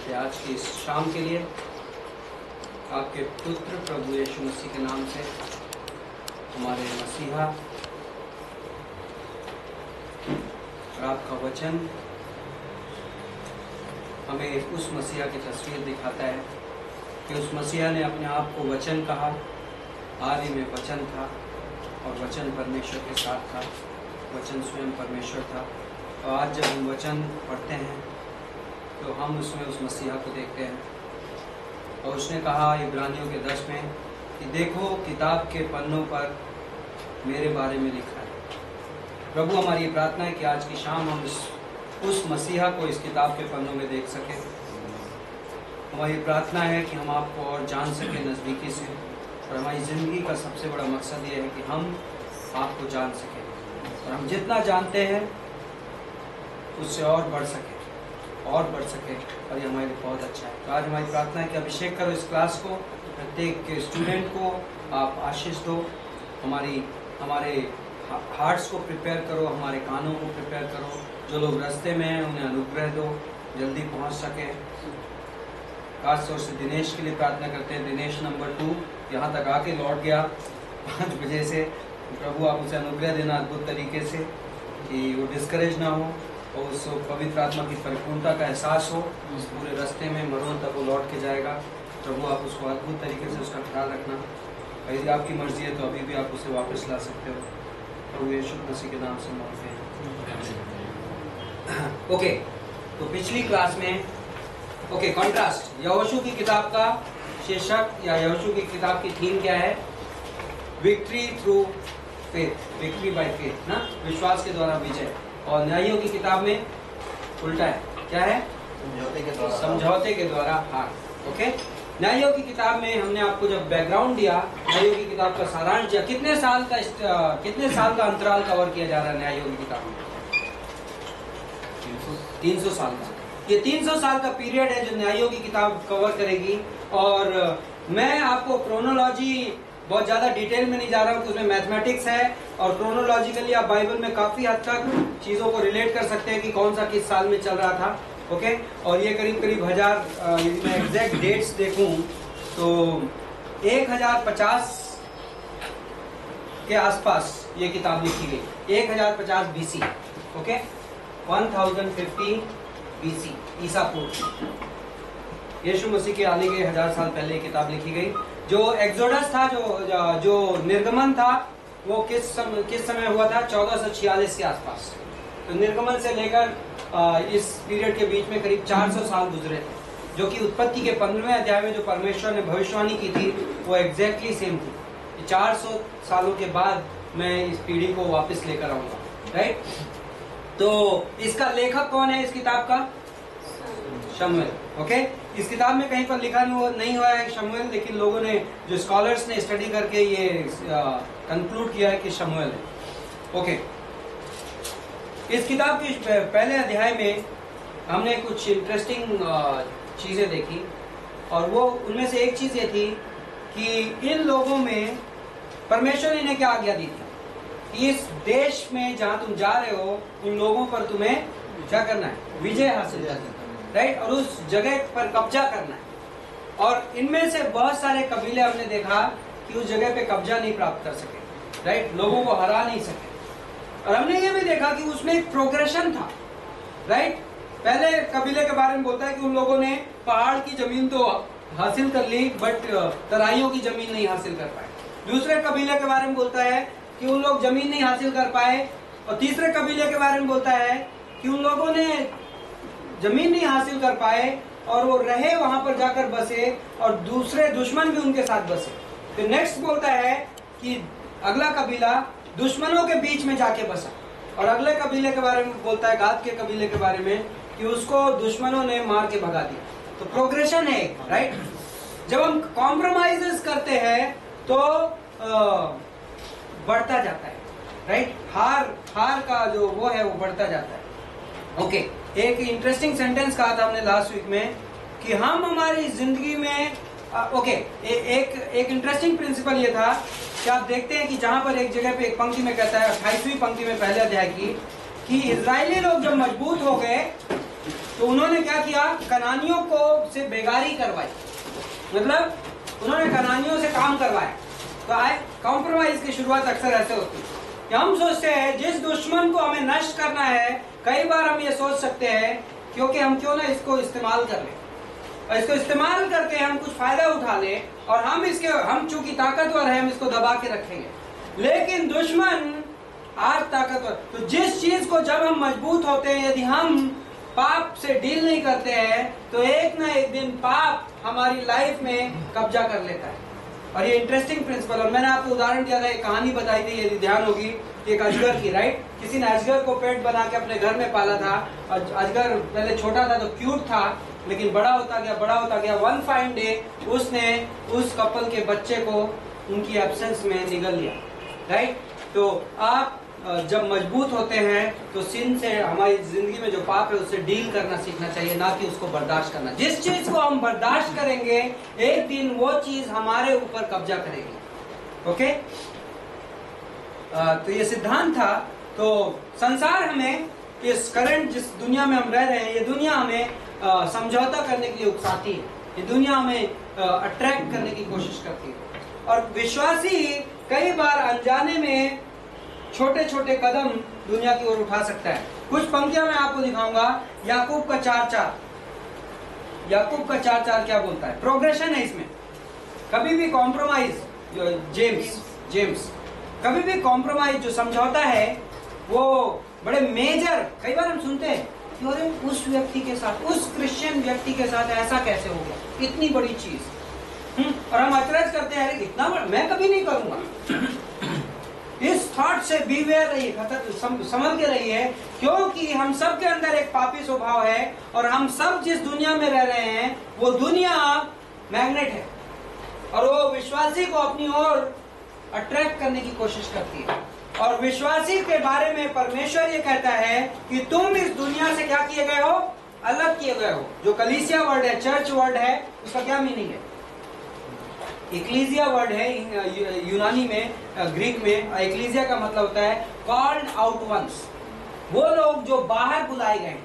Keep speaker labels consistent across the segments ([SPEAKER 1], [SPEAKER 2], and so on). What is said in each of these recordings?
[SPEAKER 1] से आज की इस शाम के लिए आपके पुत्र प्रभु यीशु मसीह के नाम से हमारे मसीहा और आपका वचन हमें उस मसीहा की तस्वीर दिखाता है कि उस मसीहा ने अपने आप को वचन कहा। आदि में वचन था और वचन परमेश्वर के साथ था, वचन स्वयं परमेश्वर था। और आज जब हम वचन पढ़ते हैं तो हम उसमें उस मसीहा को देखते हैं। और उसने कहा इब्रानियों के 10 में कि देखो किताब के पन्नों पर मेरे बारे में लिखा है। प्रभु हमारी ये प्रार्थना है कि आज की शाम हम उस मसीहा को इस किताब के पन्नों में देख सकें। हमारी प्रार्थना है कि हम आपको और जान सकें नज़दीकी से, और हमारी ज़िंदगी का सबसे बड़ा मकसद ये है कि हम आपको जान सकें और हम जितना जानते हैं उससे और बढ़ सके और ये हमारे लिए बहुत अच्छा है। तो आज हमारी प्रार्थना है कि अभिषेक करो इस क्लास को, प्रत्येक स्टूडेंट को आप आशीष दो, हमारे हार्ट्स को प्रिपेयर करो, हमारे कानों को प्रिपेयर करो। जो लोग रास्ते में हैं उन्हें अनुग्रह दो, जल्दी पहुंच सकें। खास तौर से दिनेश के लिए प्रार्थना करते हैं। दिनेश नंबर 2 यहाँ तक आके लौट गया 5 बजे से। प्रभु आप उसे अनुग्रह देना अद्भुत तरीके से कि वो डिस्करेज ना हो और उस पवित्र आत्मा की परिपूर्णता का एहसास हो। उस पूरे रास्ते में मरोन तक वो लौट के जाएगा। प्रभु आप उसको अद्भुत तरीके से उसका ख्याल रखना। और यदि आपकी मर्जी है तो अभी भी आप उसे वापस ला सकते हो। प्रभु यीशु मसीह के नाम से मांगते हैं। ओके, तो पिछली क्लास में कॉन्ट्रास्ट, यहोशू की किताब का शीर्षक या यहोशू की किताब की थीम क्या है? Victory through faith, victory by faith ना, विश्वास के द्वारा विजय। और न्यायियों की किताब में उल्टा है, क्या है? समझौते के द्वारा हार। ओके, न्यायियों की किताब में हमने आपको जब बैकग्राउंड दिया, न्यायियों की किताब का सारांश दिया। कितने साल का अंतराल कवर किया जा रहा है न्यायियों की किताब में? 300 साल का। ये 300 साल का पीरियड है जो न्यायियों की किताब कवर करेगी। और मैं आपको क्रोनोलॉजी बहुत ज़्यादा डिटेल में नहीं जा रहा हूँ कि उसमें मैथमेटिक्स है, और क्रोनोलॉजिकली आप बाइबल में काफ़ी हद तक चीज़ों को रिलेट कर सकते हैं कि कौन सा किस साल में चल रहा था। ओके, और ये करीब 1000, यदि मैं एग्जैक्ट डेट्स देखूँ तो 1050 के आसपास ये किताब लिखी गई। 1050 BC। ओके, 1050 BC ईसा पूर्व, यीशु मसीह के आने के 1000 साल पहले ये किताब लिखी गई। जो एक्सोडस था, जो निर्गमन था, वो किस समय हुआ था? 1446 के आसपास। तो निर्गमन से लेकर इस पीरियड के बीच में करीब 400 साल गुजरे थे, जो कि उत्पत्ति के 15वें अध्याय में जो परमेश्वर ने भविष्यवाणी की थी वो एग्जैक्टली सेम थी। 400 सालों के बाद मैं इस पीढ़ी को वापस लेकर आऊंगा, राइट? तो इसका लेखक कौन है इस किताब का? शमूएल। ओके, इस किताब में कहीं पर लिखा नहीं हुआ है शमूएल, लेकिन लोगों ने, जो स्कॉलर्स ने स्टडी करके ये कंक्लूड किया है कि शमूएल है। ओके, इस किताब के पहले अध्याय में हमने कुछ इंटरेस्टिंग चीज़ें देखी, और वो उनमें से एक चीज़ ये थी कि इन लोगों में परमेश्वर ने इन्हें क्या आज्ञा दी थी कि इस देश में जहाँ तुम जा रहे हो उन लोगों पर तुम्हें क्या करना है? विजय हासिल करना है, राइट? और उस जगह पर कब्जा करना है। और इनमें से बहुत सारे कबीले हमने देखा कि उस जगह पे कब्जा नहीं प्राप्त कर सके, राइट? लोगों को हरा नहीं सके। और हमने ये भी देखा कि उसमें एक प्रोग्रेशन था, राइट? पहले कबीले के बारे में बोलता है कि उन लोगों ने पहाड़ की जमीन तो हासिल कर ली, बट तराइयों की जमीन नहीं हासिल कर पाए। दूसरे कबीले के बारे में बोलता है कि उन लोग जमीन नहीं हासिल कर पाए। और तीसरे कबीले के बारे में बोलता है कि उन लोगों ने जमीन नहीं हासिल कर पाए और वो रहे, वहां पर जाकर बसे, और दूसरे दुश्मन भी उनके साथ बसे। फिर नेक्स्ट बोलता है कि अगला कबीला दुश्मनों के बीच में जाके बसा, और अगले कबीले के बारे में बोलता है, गाद के कबीले के बारे में, कि उसको दुश्मनों ने मार के भगा दिया। तो प्रोग्रेशन है, राइट? जब हम कॉम्प्रोमाइजेस करते हैं तो बढ़ता जाता है, राइट? हार का जो वो है वो बढ़ता जाता है। ओके, एक इंटरेस्टिंग सेंटेंस कहा था हमने लास्ट वीक में कि हम हमारी जिंदगी में एक इंटरेस्टिंग प्रिंसिपल ये था कि आप देखते हैं कि जहां पर एक जगह पे एक पंक्ति में कहता है, 28वीं पंक्ति में पहले अध्याय की, कि इजरायली लोग जब मजबूत हो गए तो उन्होंने क्या किया, कनानियों को से बेगारी करवाई, मतलब उन्होंने कनानियों से काम करवाया। तो आए कॉम्प्रोमाइज की शुरुआत अक्सर ऐसे होती है कि हम सोचते हैं जिस दुश्मन को हमें नष्ट करना है, कई बार हम ये सोच सकते हैं क्योंकि हम क्यों ना इसको इस्तेमाल कर लें, और इसको इस्तेमाल करके हम कुछ फायदा उठा लें, और हम चूंकि ताकतवर हैं, हम इसको दबा के रखेंगे। लेकिन दुश्मन आज ताकतवर, तो जिस चीज को जब हम मजबूत होते हैं, यदि हम पाप से डील नहीं करते हैं, तो एक ना एक दिन पाप हमारी लाइफ में कब्जा कर लेता है। और ये इंटरेस्टिंग प्रिंसिपल, और मैंने आपको उदाहरण दिया था, एक कहानी बताई थी, यदि ध्यान होगी, एक अजगर की, राइट। किसी ने अजगर को पेट बना के अपने घर में पाला था। अजगर पहले छोटा था तो क्यूट था, लेकिन बड़ा होता गया। वन फाइन डे उसने उस कपल के बच्चे को उनकी एब्सेंस में निगल लिया, राइट। तो आप जब मजबूत होते हैं तो सिन से, हमारी जिंदगी में जो पाप है उससे डील करना सीखना चाहिए, ना कि उसको बर्दाश्त करना। जिस चीज को हम बर्दाश्त करेंगे, एक दिन वो चीज हमारे ऊपर कब्जा करेगी। ओके, तो ये सिद्धांत था। तो संसार हमें, इस करंट जिस दुनिया में हम रह रहे हैं, ये दुनिया हमें समझौता करने के लिए उकसाती है, ये दुनिया हमें अट्रैक्ट करने की कोशिश करती है। और विश्वासी कई बार अनजाने में छोटे छोटे कदम दुनिया की ओर उठा सकता है। कुछ पंक्तियां मैं आपको दिखाऊंगा। याकूब का 4:4, याकूब का 4:4 क्या बोलता है? प्रोग्रेशन है इसमें। कभी भी कॉम्प्रोमाइज, जेम्स कभी भी कॉम्प्रोमाइज जो समझौता है वो बड़े मेजर, कई बार हम सुनते हैं कि अरे उस व्यक्ति के साथ, उस क्रिश्चियन व्यक्ति के साथ ऐसा कैसे हो गया, इतनी बड़ी चीज, और हम अचरज करते हैं, अरे इतना बड़ा मैं कभी नहीं करूंगा। इस थॉट से बीवेयर रहिए, समझ के रहिए, क्योंकि हम सब के अंदर एक पापी स्वभाव है, और हम सब जिस दुनिया में रह रहे हैं वो दुनिया मैग्नेट है, और वो विश्वासी को अपनी ओर अट्रैक्ट करने की कोशिश करती है। और विश्वासी के बारे में परमेश्वर ये कहता है कि तुम इस दुनिया से क्या किए गए हो? अलग किए गए हो। जो कलीसिया वर्ड है, चर्च वर्ड है, उसका क्या मीनिंग है? इक्लीसिया वर्ड है यूनानी में, ग्रीक में। इक्लीसिया का मतलब होता है कॉल्ड आउट वंस, वो लोग जो बाहर बुलाए गए।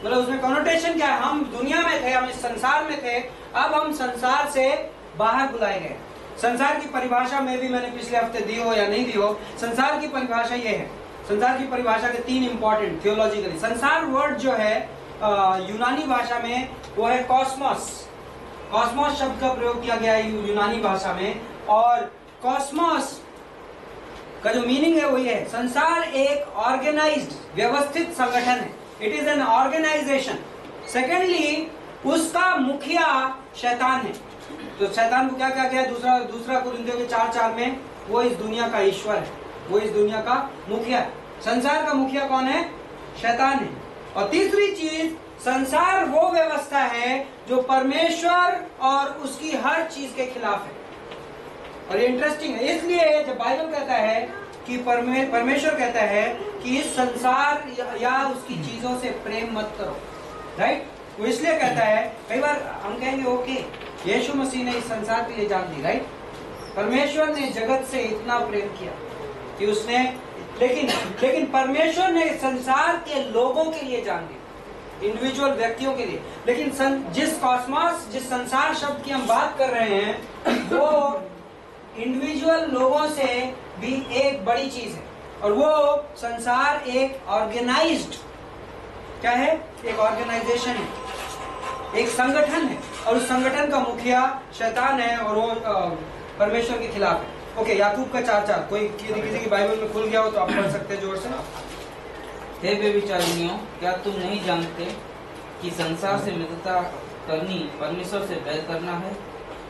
[SPEAKER 1] मतलब उसमें कॉनोटेशन क्या है? हम दुनिया में थे, हम इस संसार में थे, अब हम संसार से बाहर बुलाए गए। संसार की परिभाषा में भी मैंने पिछले हफ्ते दी हो या नहीं दी हो, संसार की परिभाषा ये है। संसार की परिभाषा के 3 इंपॉर्टेंट थियोलॉजिकली। संसार वर्ड जो है यूनानी भाषा में वो है कॉस्मोस। कॉस्मोस शब्द का प्रयोग किया गया है यूनानी भाषा में, और कॉस्मोस का जो मीनिंग है वो ये है, संसार एक ऑर्गेनाइज्ड, व्यवस्थित संगठन है। It is an organisation. Secondly, उसका मुखिया शैतान है। तो शैतान को क्या क्या किया? दूसरा कुरिन्थियों के 4:4 में, वो इस दुनिया का ईश्वर है, वो इस दुनिया का मुखिया है। संसार का मुखिया कौन है? शैतान है। और तीसरी चीज, संसार वो व्यवस्था है जो परमेश्वर और उसकी हर चीज के खिलाफ है। और ये इंटरेस्टिंग है, इसलिए जब बाइबल कहता है कि परमेश्वर कहता है कि इस संसार या उसकी चीजों से प्रेम मत करो, राइट? वो इसलिए कहता है, कई बार हम कहेंगे ओके, यीशु मसीह ने इस संसार के लिए जान दी, राइट? परमेश्वर ने जगत से इतना प्रेम किया कि उसने, लेकिन परमेश्वर ने संसार के लोगों के लिए जान दी, इंडिविजुअल व्यक्तियों के लिए। लेकिन जिस कॉस्मोस, जिस संसार शब्द की हम बात कर रहे हैं, वो इंडिविजुअल लोगों से भी एक बड़ी चीज है। और वो संसार एक ऑर्गेनाइज्ड, क्या है? एक ऑर्गेनाइजेशन है, एक संगठन है, और उस संगठन का मुखिया शैतान है, और वो परमेश्वर के खिलाफ है। ओके, याकूब का 4:4, कोई किसी की बाइबल में खुल गया हो तो आप पढ़ सकते हैं जोर से।
[SPEAKER 2] हे व्यभिचारिणियों, क्या तुम नहीं जानते कि संसार से मित्रता करनी परमेश्वर से बैर करना है?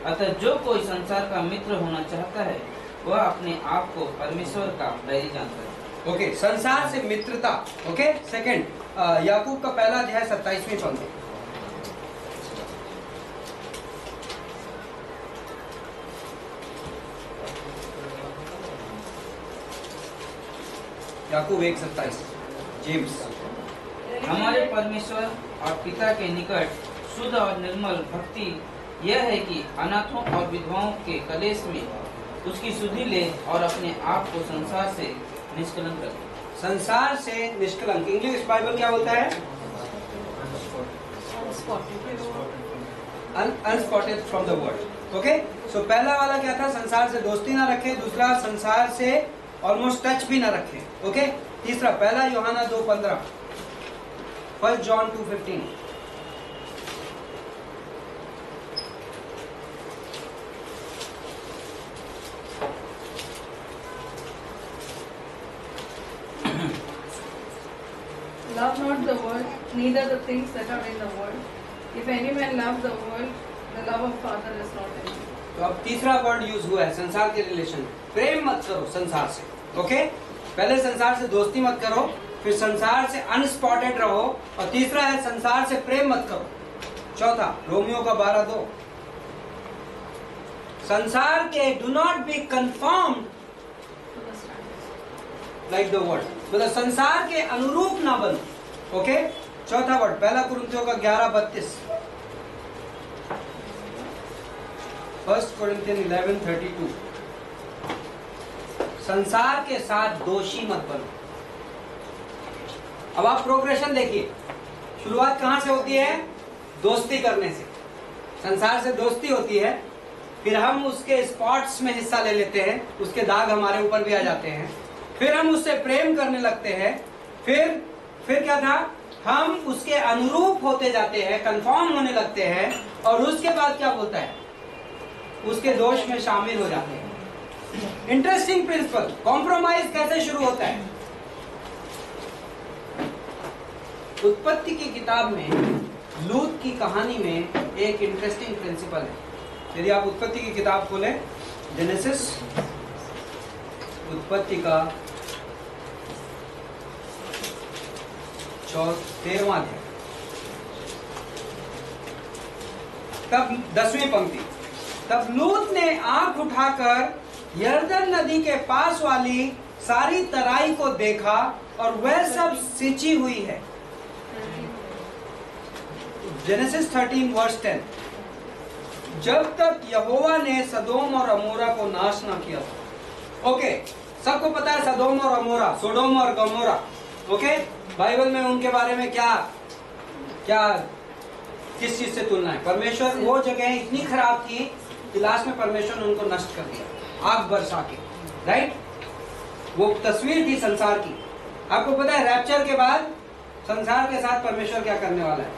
[SPEAKER 2] अतः जो कोई संसार का मित्र होना चाहता है वह अपने आप को परमेश्वर का बैरी जानता है।
[SPEAKER 1] ओके, संसार से मित्रता। ओके, सेकंड, याकूब का 1 अध्याय 27वीं पंक्ति। याकूब 1:27, जेम्स।
[SPEAKER 2] हमारे परमेश्वर और पिता के निकट शुद्ध और निर्मल भक्ति यह है कि अनाथों और विधवाओं के कलेश में उसकी सुधि ले और अपने आप को संसार से निष्कलंक करे।
[SPEAKER 1] संसार से निष्कलंक, इंग्लिश बाइबल क्या बोलता है? अनस्पॉटेड फ्रॉम द वर्ल्ड। ओके, सो पहला वाला क्या था, संसार से दोस्ती ना रखे। दूसरा, संसार से ऑलमोस्ट टच भी ना रखे। ओके, तीसरा, पहला यूहन्ना 2:15, 1 John 2:15।
[SPEAKER 3] Love not the world, neither the things that are in the world. If any man love the world, the love of Father is not in him.
[SPEAKER 1] तो अब तीसरा वर्ड यूज हुआ है संसार के रिलेशन में, प्रेम मत करो संसार से। ओके, पहले संसार से दोस्ती मत करो, फिर संसार से अनस्पॉटेड रहो, और तीसरा है संसार से प्रेम मत करो। चौथा, रोमियो का 12:2, संसार के do not be confirmed
[SPEAKER 3] To the standards.
[SPEAKER 1] Like the world, मतलब संसार के अनुरूप ना बनो। ओके, चौथा वर्ड पहला कुरिन्थियों का 11:32, 1 Corinthians 11:32, संसार के साथ दोषी मत बनो। अब आप प्रोग्रेशन देखिए, शुरुआत कहां से होती है, दोस्ती करने से। संसार से दोस्ती होती है, फिर हम उसके स्पॉट्स में हिस्सा ले लेते हैं, उसके दाग हमारे ऊपर भी आ जाते हैं, फिर हम उससे प्रेम करने लगते हैं, फिर क्या था, हम उसके अनुरूप होते जाते हैं, कंफर्म होने लगते हैं, और उसके बाद क्या बोलता है, उसके दोष में शामिल हो जाते हैं। इंटरेस्टिंग प्रिंसिपल, कॉम्प्रोमाइज कैसे शुरू होता है। उत्पत्ति की किताब में लूत की कहानी में एक इंटरेस्टिंग प्रिंसिपल है। यदि आप उत्पत्ति की किताब खोलें, जेनेसिस, उत्पत्ति का 13वां अध्याय, तब 10वीं पंक्ति, तब लूत ने आंख उठाकर यर्दन नदी के पास वाली सारी तराई को देखा, और वह सब सिंची हुई है। जेनेसिस 13:10, जब तक यहोवा ने सदोम और अमोरा को नाश न किया था। ओके, सबको पता है सदोम और अमोरा, सोडोम और गमोरा। ओके, बाइबल में उनके बारे में क्या किस चीज से तुलना है। परमेश्वर, वो जगह इतनी खराब थी कि लास्ट में परमेश्वर ने उनको नष्ट कर दिया आग बरसा के। राइट, वो तस्वीर थी संसार की। आपको पता है रैप्चर के बाद संसार के साथ परमेश्वर क्या करने वाला है।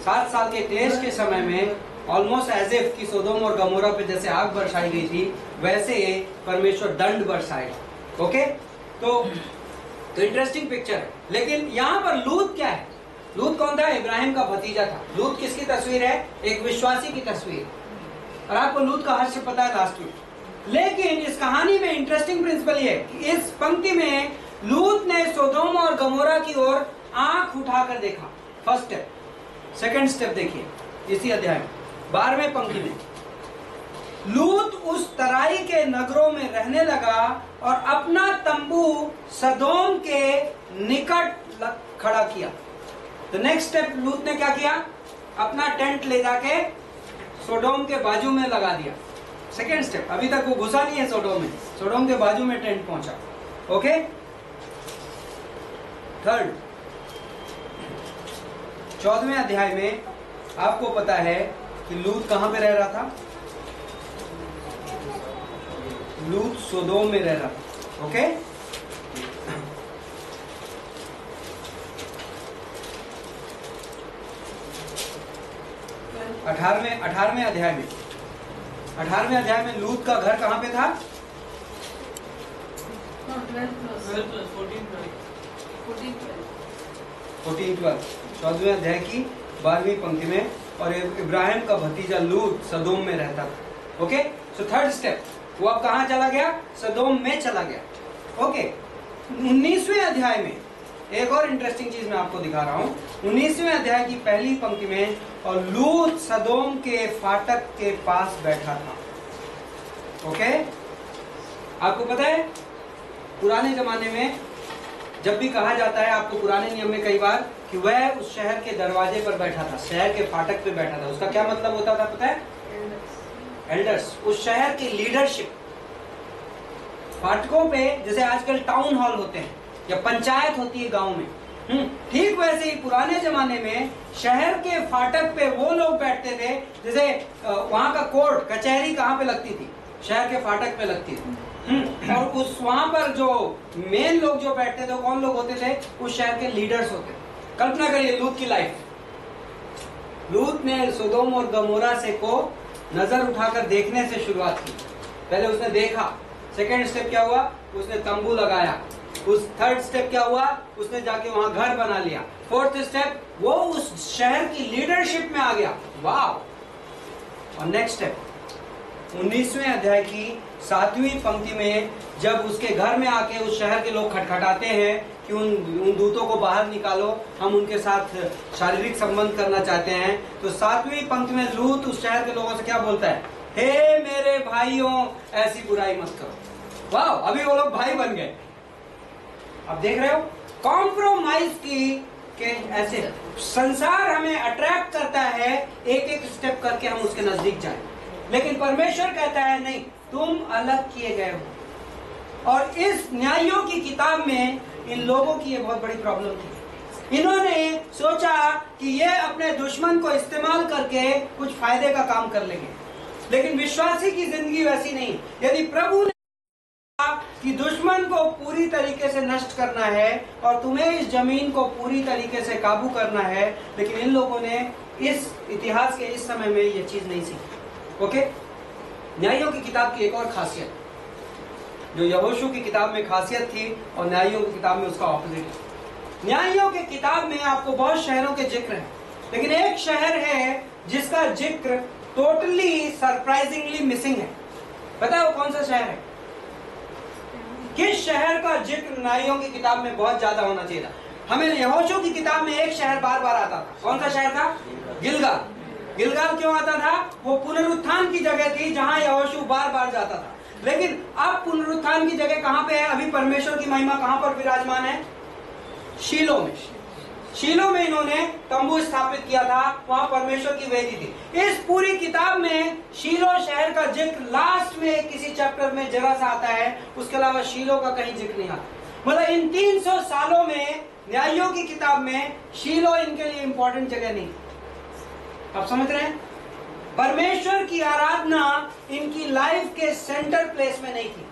[SPEAKER 1] 7 साल के क्लेश के समय में ऑलमोस्ट एज इफ कि सोदोम और गमोरा पे जैसे आग बरसाई गई थी, वैसे परमेश्वर दंड बरसाएगा। ओके, तो इंटरेस्टिंग पिक्चर है। लेकिन यहाँ पर लूत क्या है, लूत कौन था, इब्राहिम का भतीजा था। लूत किसकी तस्वीर है, एक विश्वासी की तस्वीर। और आपको लूत का हास्य पता है लास्ट में। लेकिन इस कहानी में इंटरेस्टिंग प्रिंसिपल ये है कि इस पंक्ति में लूत ने सोदोम और गमोरा की ओर आंख उठाकर देखा। First step. सेकंड स्टेप देखिए इसी अध्याय में 12वें पंक्ति में, लूत उस तराई के नगरों में रहने लगा और अपना तंबू सदोम के निकट खड़ा किया। तो नेक्स्ट स्टेप लूत ने क्या किया, अपना टेंट ले जाके सोडोम के बाजू में लगा दिया। सेकेंड स्टेप, अभी तक वो घुसा नहीं है सोडोम में, सोडोम के बाजू में टेंट पहुंचा। ओके, थर्ड, 14वें अध्याय में आपको पता है कि लूत कहां पे रह रहा था, लूत सोदोम में रह रहा था। ओके, अठारहवें अध्याय में लूत का घर कहां पे था, 14-12 14वें अध्याय की 12वीं पंक्ति में, और इब्राहिम का भतीजा लूत सदोम में रहता था। ओके, सो थर्ड स्टेप, वो अब कहां चला गया, सदोम में चला गया। ओके, 19वें अध्याय में एक और इंटरेस्टिंग चीज मैं आपको दिखा रहा हूं। 19वें अध्याय की पहली पंक्ति में, और लूत सदोम के फाटक के पास बैठा था। ओके, आपको पता है पुराने जमाने में जब भी कहा जाता है, आपको पुराने नियम में कई बार, कि वह उस शहर के दरवाजे पर बैठा था, शहर के फाटक पे बैठा था, उसका क्या मतलब होता था पता है, एल्डर्स, उस शहर की लीडरशिप। फाटकों पे जैसे आजकल टाउन हॉल होते हैं या पंचायत होती है गांव में, ठीक वैसे ही पुराने जमाने में शहर के फाटक पे वो लोग बैठते थे, जैसे वहां का कोर्ट कचहरी कहाँ पे लगती थी? शहर के फाटक पे लगती थी। और उस वहां पर जो मेन लोग जो बैठते थे कौन लोग होते थे? उस शहर के लीडर्स होते थे। कल्पना करिए लूत की लाइफ। लूत ने सोदोम और गमोरा से को नजर उठाकर देखने से शुरुआत की। पहले उसने देखा, सेकेंड स्टेप क्या हुआ? उसने तंबू लगाया। उस थर्ड स्टेप क्या हुआ? उसने जाके वहां घर बना लिया। फोर्थ स्टेप वो उस शहर की लीडरशिप में आ गया। वाह! और नेक्स्ट स्टेप 19वें अध्याय की 7वीं पंक्ति में जब उसके घर में आके उस शहर के लोग खटखटाते हैं कि उन दूतों को बाहर निकालो, हम उनके साथ शारीरिक संबंध करना चाहते हैं, तो 7वीं पंक्ति में लूत उस शहर के लोगों से क्या बोलता है? हे मेरे भाइयों, ऐसी बुराई मत करो। वाह! अभी वो लोग भाई बन गए। आप देख रहे हो कॉम्प्रोमाइज की के ऐसे संसार हमें अट्रैक्ट करता है, एक एक स्टेप करके हम उसके नजदीक जाएं, लेकिन परमेश्वर कहता है नहीं, तुम अलग किए गए हो। और इस न्यायों की किताब में इन लोगों की ये बहुत बड़ी प्रॉब्लम थी। इन्होंने सोचा कि ये अपने दुश्मन को इस्तेमाल करके कुछ फायदे का काम कर लेंगे, लेकिन विश्वासी की जिंदगी वैसी नहीं। यदि प्रभु ने कि दुश्मन को पूरी तरीके से नष्ट करना है और तुम्हें इस जमीन को पूरी तरीके से काबू करना है, लेकिन इन लोगों ने इस इतिहास के इस समय में ये चीज नहीं सीखी। ओके, न्यायों की किताब की एक और खासियत, जो यहोशू की किताब में खासियत थी और न्यायों की किताब में उसका ऑपोजिट है। न्यायों की किताब में आपको बहुत शहरों के जिक्र है, लेकिन एक शहर है जिसका जिक्र टोटली सरप्राइजिंगली मिसिंग है। पता है वो कौन सा शहर है? किस शहर का जिक्र न्यायों की किताब में बहुत ज्यादा होना चाहिए था? हमें यहोशू की किताब में एक शहर बार बार आता था। कौन सा शहर था? गिलगाल। गिलगाल क्यों आता था? वो पुनरुत्थान की जगह थी जहां यहोशू बार बार जाता था। लेकिन अब पुनरुत्थान की जगह कहां पे है? अभी परमेश्वर की महिमा कहां पर विराजमान है? शीलो में। शीलो में इन्होंने तंबू स्थापित किया था, वहां परमेश्वर की वेदी थी। इस पूरी किताब में शीलो शहर का जिक्र लास्ट में किसी चैप्टर में जरा सा आता है, उसके अलावा शीलो का कहीं जिक्र नहीं आता। मतलब इन 300 सालों में न्यायों की किताब में शीलो इनके लिए इंपॉर्टेंट जगह नहीं। आप समझ रहे हैं? परमेश्वर की आराधना इनकी लाइफ के सेंटर प्लेस में नहीं थी,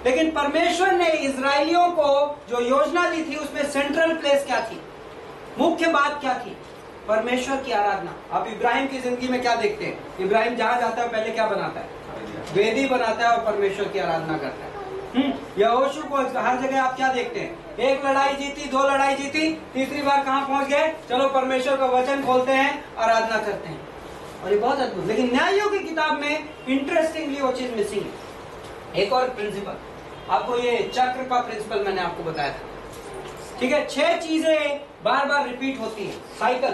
[SPEAKER 1] लेकिन परमेश्वर ने इजरायलियों को जो योजना दी थी उसमें सेंट्रल प्लेस क्या थी? मुख्य बात क्या थी? परमेश्वर की आराधना। आप इब्राहिम की जिंदगी में क्या देखते हैं? इब्राहिम जहां जाता है पहले क्या बनाता है? वेदी बनाता है और परमेश्वर की आराधना करता है। यहोशू को हर जगह आप क्या देखते हैं? एक लड़ाई जीती, 2 लड़ाई जीती, तीसरी बार कहां पहुंच गए? चलो परमेश्वर का वचन खोलते हैं, आराधना करते हैं। और ये बहुत अद्भुत। लेकिन न्यायों की किताब में इंटरेस्टिंगली वो चीज मिसिंग है। एक और प्रिंसिपल, आपको ये चक्र का प्रिंसिपल मैंने आपको बताया था, ठीक है? 6 चीजें बार बार रिपीट होती है, साइकिल।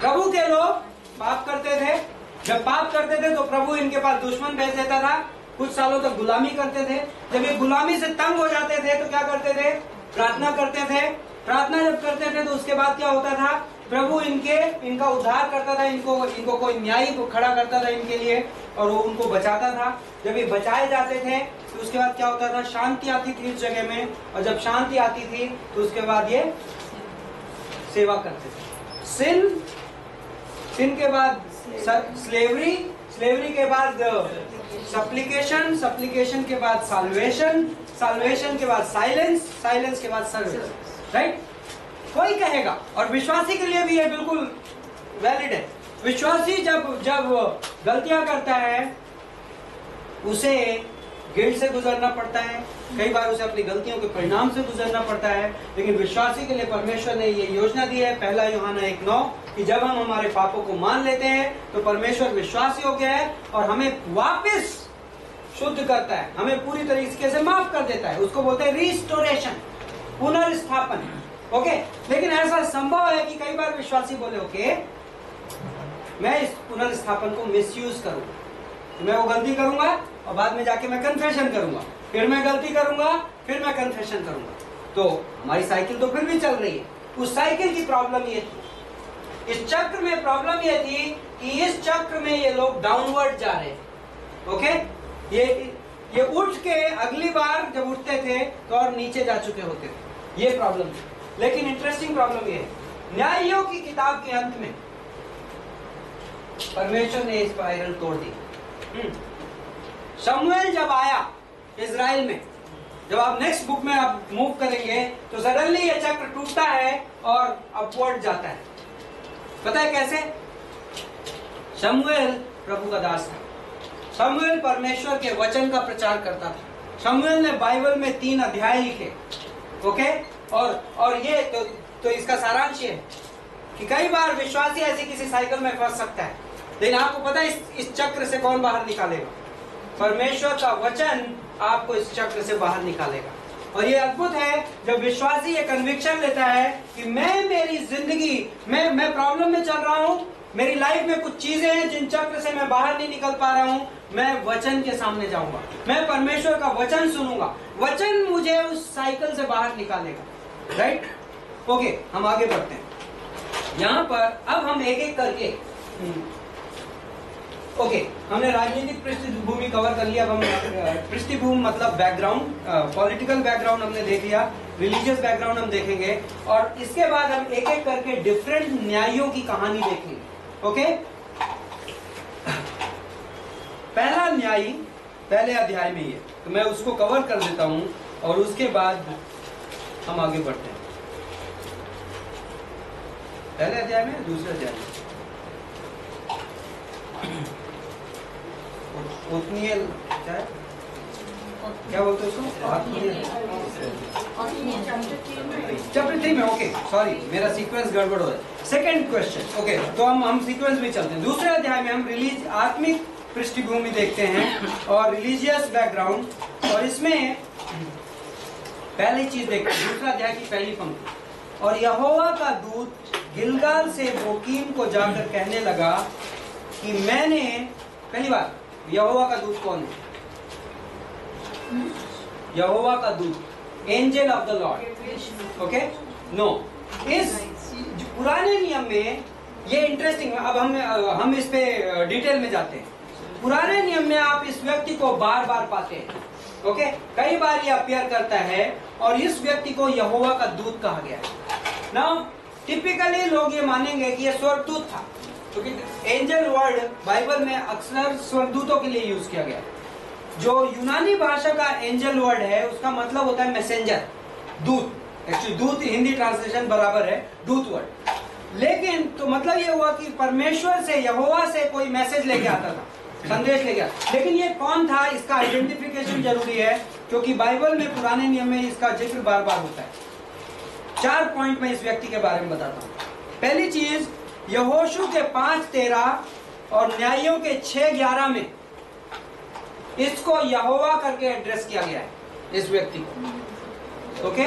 [SPEAKER 1] प्रभु के लोग पाप करते थे, जब पाप करते थे तो प्रभु इनके पास दुश्मन भेज देता था, कुछ सालों तक गुलामी करते थे। जब ये गुलामी से तंग हो जाते थे तो क्या करते थे? प्रार्थना करते थे। प्रार्थना जब करते थे तो उसके बाद क्या होता था? प्रभु इनका उद्धार करता था, इनको कोई न्यायी को खड़ा करता था इनके लिए और वो उनको बचाता था। जब ये बचाए जाते थे तो उसके बाद क्या होता था? शांति आती थी इस जगह में, और जब शांति आती थी तो उसके बाद ये सेवा करते थे। सिन के बाद स्लेवरी के बाद सप्लीकेशन के बाद साल्वेशन के बाद साइलेंस के बाद सर्विस, राइट? कोई कहेगा, और विश्वासी के लिए भी ये बिल्कुल वैलिड है। विश्वासी जब गलतियां करता है उसे गिल्ट से गुजरना पड़ता है, कई बार उसे अपनी गलतियों के परिणाम से गुजरना पड़ता है, लेकिन विश्वासी के लिए परमेश्वर ने ये योजना दी है, 1 यूहन्ना 1:9, कि जब हम हमारे पापों को मान लेते हैं तो परमेश्वर विश्वासी हो गया है और हमें वापस शुद्ध करता है, हमें पूरी तरीके से माफ कर देता है। उसको बोलते हैं रिस्टोरेशन, पुनर्स्थापन। ओके, लेकिन ऐसा संभव है कि कई बार विश्वासी बोले ओके मैं इस पुनर्स्थापन को मिसयूज करूंगा, तो मैं वो गलती करूंगा और बाद में जाके मैं कन्फेशन करूंगा, फिर मैं गलती करूंगा, फिर मैं कन्फेशन करूंगा, तो हमारी साइकिल तो फिर भी चल रही है। उस साइकिल की प्रॉब्लम ये थी, इस चक्र में प्रॉब्लम ये थी कि इस चक्र में ये लोग डाउनवर्ड जा रहे थे। ओके, ये उठ के अगली बार जब उठते थे तो और नीचे जा चुके होते थे, ये प्रॉब्लम थी। लेकिन इंटरेस्टिंग प्रॉब्लम ये है, न्यायियों की किताब के अंत में परमेश्वर ने स्पाइरल तोड़ दी। शमूएल जब आया इजराइल में, जब आप नेक्स्ट बुक में आप मूव करेंगे तो सडनली ये चक्र टूटता है और अपवर्ड जाता है। पता है कैसे? शमूएल प्रभु का दास था, शमूएल परमेश्वर के वचन का प्रचार करता था, शमूएल ने बाइबल में 3 अध्याय लिखे, ओके। और ये तो इसका सारांश ये है कि कई बार विश्वासी ऐसी किसी साइकिल में फंस सकता है, लेकिन आपको पता है इस चक्र से कौन बाहर निकालेगा? परमेश्वर का वचन आपको इस चक्र से बाहर निकालेगा। और ये अद्भुत है जब विश्वासी ये कन्विक्शन लेता है कि मैं मेरी जिंदगी मैं प्रॉब्लम में चल रहा हूं, मेरी लाइफ में कुछ चीजें हैं जिन चक्र से मैं बाहर नहीं निकल पा रहा हूं, मैं वचन के सामने जाऊंगा, मैं परमेश्वर का वचन सुनूंगा, वचन मुझे उस साइकिल से बाहर निकालेगा। राइट? ओके, हम आगे बढ़ते हैं। यहां पर अब हम एक एक करके ओके, हमने राजनीतिक पृष्ठभूमि कवर कर लिया। अब हम पृष्ठभूमि मतलब बैकग्राउंड, पॉलिटिकल बैकग्राउंड हमने देख लिया, रिलीजियस बैकग्राउंड हम देखेंगे, और इसके बाद हम एक एक करके डिफरेंट न्यायों की कहानी देखेंगे। ओके, पहला न्यायी पहले अध्याय में ही है, तो मैं उसको कवर कर देता हूं और उसके बाद हम आगे बढ़ते हैं। पहले अध्याय में, दूसरे अध्याय में ओत्निएल क्या बोलते हैं उसको? चैप्टर 3 में। ओके, सॉरी, मेरा सीक्वेंस गड़बड़ हो रहा है। Second question. ओके, तो हम सीक्वेंस में चलते हैं। दूसरे अध्याय में हम आत्मिक पृष्ठभूमि देखते हैं और रिलीजियस बैकग्राउंड, और इसमें पहली चीज देखते हैं, दूसरा अध्याय की पहली पंक्ति। और यहोवा का दूत गिलगाल से बोकीम को जाकर कहने लगा कि मैंने, पहली बार यहोवा का दूत कौन है? यहोवा का दूत, angel of the Lord. Okay, no, इस पुराने नियम में ये इंटरेस्टिंग, अब हम इस पे डिटेल में जाते हैं। पुराने नियम में आप इस व्यक्ति को बार बार पाते हैं, ओके, कई बार ये अपीयर करता है, और इस व्यक्ति को यहोवा का दूत कहा गया है। नाउ टिपिकली लोग ये मानेंगे कि ये स्वर्गदूत था, क्योंकि एंजल वर्ड बाइबल में अक्सर स्वर्गदूतों के लिए यूज किया गया है। जो यूनानी भाषा का एंजल वर्ड है उसका मतलब होता है मैसेंजर, दूत। एक्चुअली दूत हिंदी ट्रांसलेशन बराबर है दूत वर्ड। लेकिन तो मतलब ये हुआ कि परमेश्वर से, यहोवा से कोई मैसेज लेके आता था, संदेश लेके आता। लेकिन ये कौन था, इसका आइडेंटिफिकेशन जरूरी है, क्योंकि बाइबल में पुराने नियम में इसका जिक्र बार बार होता है। 4 पॉइंट में इस व्यक्ति के बारे में बताता हूँ। पहली चीज, यहोशू के 5:13 और न्यायियों के 6:11 में इसको यहोवा करके एड्रेस किया गया है, इस व्यक्ति को। ओके,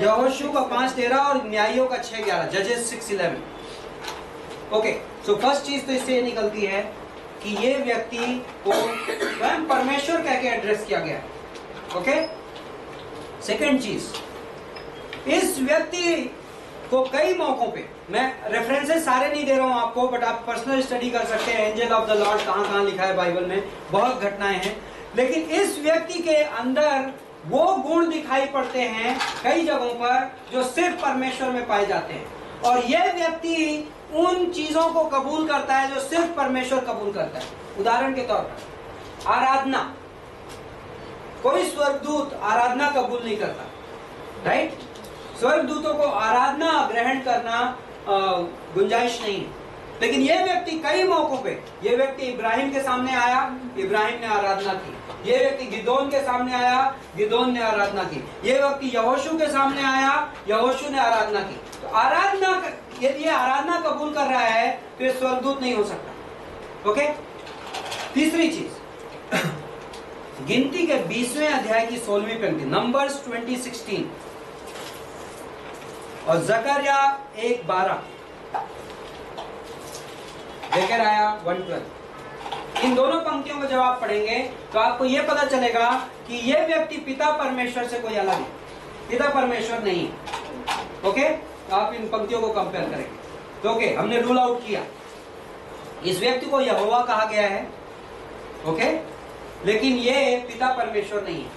[SPEAKER 1] यहोशू का 5:13 और न्यायियों का 6:11, जजेस 6:11। ओके, सो फर्स्ट चीज तो इससे ये निकलती है कि ये व्यक्ति को स्वयं परमेश्वर कह के एड्रेस किया गया है। ओके, सेकंड चीज, इस व्यक्ति को कई मौकों पे, मैं रेफरेंसेस सारे नहीं दे रहा हूं आपको, बट आप पर्सनल स्टडी कर सकते हैं। एंजल ऑफ द लॉर्ड कहां कहां लिखा है बाइबल में, बहुत घटनाएं हैं। लेकिन इस व्यक्ति के अंदर वो गुण दिखाई पड़ते हैं कई जगहों पर जो सिर्फ परमेश्वर में पाए जाते हैं, और यह व्यक्ति उन चीजों को कबूल करता है जो सिर्फ परमेश्वर कबूल करता है। उदाहरण के तौर पर आराधना, कोई स्वर्गदूत आराधना कबूल नहीं करता, राइट? स्वर्गदूतों को आराधना ग्रहण करना गुंजाइश नहीं है। लेकिन यह व्यक्ति कई मौकों पे, यह व्यक्ति इब्राहिम के सामने आया, इब्राहिम ने आराधना की। यह व्यक्ति गिदोन के सामने आया, गिदोन ने आराधना की। यह व्यक्ति यहोशू के सामने आया, यहोशू ने आराधना की। तो आराधना, यदि यह आराधना कबूल कर रहा है तो यह स्वर्गदूत नहीं हो सकता। ओके, तीसरी चीज, गिनती के 20वें अध्याय की 16वीं पंक्ति, नंबर्स 20:16 और जकरिया 1:12, ज़करिया 1:12। इन दोनों पंक्तियों को जब आप पढ़ेंगे तो आपको यह पता चलेगा कि यह व्यक्ति पिता परमेश्वर से कोई अलग है, पिता परमेश्वर नहीं है। ओके, तो आप इन पंक्तियों को कंपेयर करेंगे तो ओके, हमने रूल आउट किया, इस व्यक्ति को यहोवा कहा गया है, ओके, लेकिन ये पिता परमेश्वर नहीं है।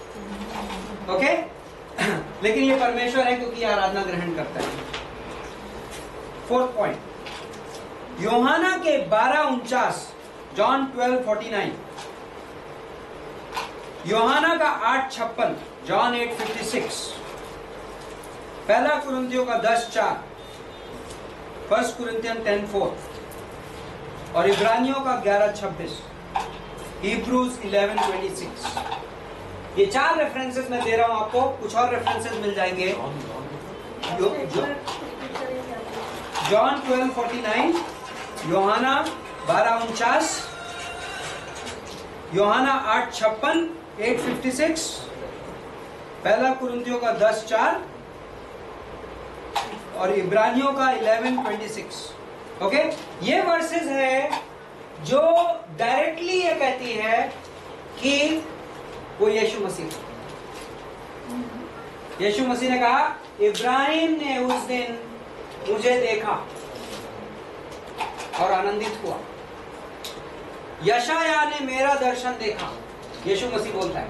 [SPEAKER 1] ओके, लेकिन ये परमेश्वर है क्योंकि ये आराधना ग्रहण करता है। फोर्थ पॉइंट, यूहन्ना के 12:49, जॉन 12:49, यूहन्ना का 8:56, जॉन 8:56, पहला कुरिन्थियों का 10:4, 1 कुरिन्थियन 10:4 और इब्रानियों का 11:26, हिब्रूज 11:26। ये 4 रेफरेंसेस मैं दे रहा हूं आपको, कुछ और रेफरेंसेस मिल जाएंगे। जॉन 12:49, यूहन्ना 12:49, यूहन्ना 8:56, 8:56, पहला कुरिन्थियों का 10:4 और इब्रानियों का 11:26। ओके, ये वर्सेस है जो डायरेक्टली ये कहती है कि वो यीशु मसीह। यीशु मसीह ने कहा, इब्राहिम ने उस दिन मुझे देखा और आनंदित हुआ, यशायाह ने मेरा दर्शन देखा, यीशु मसीह बोलता है,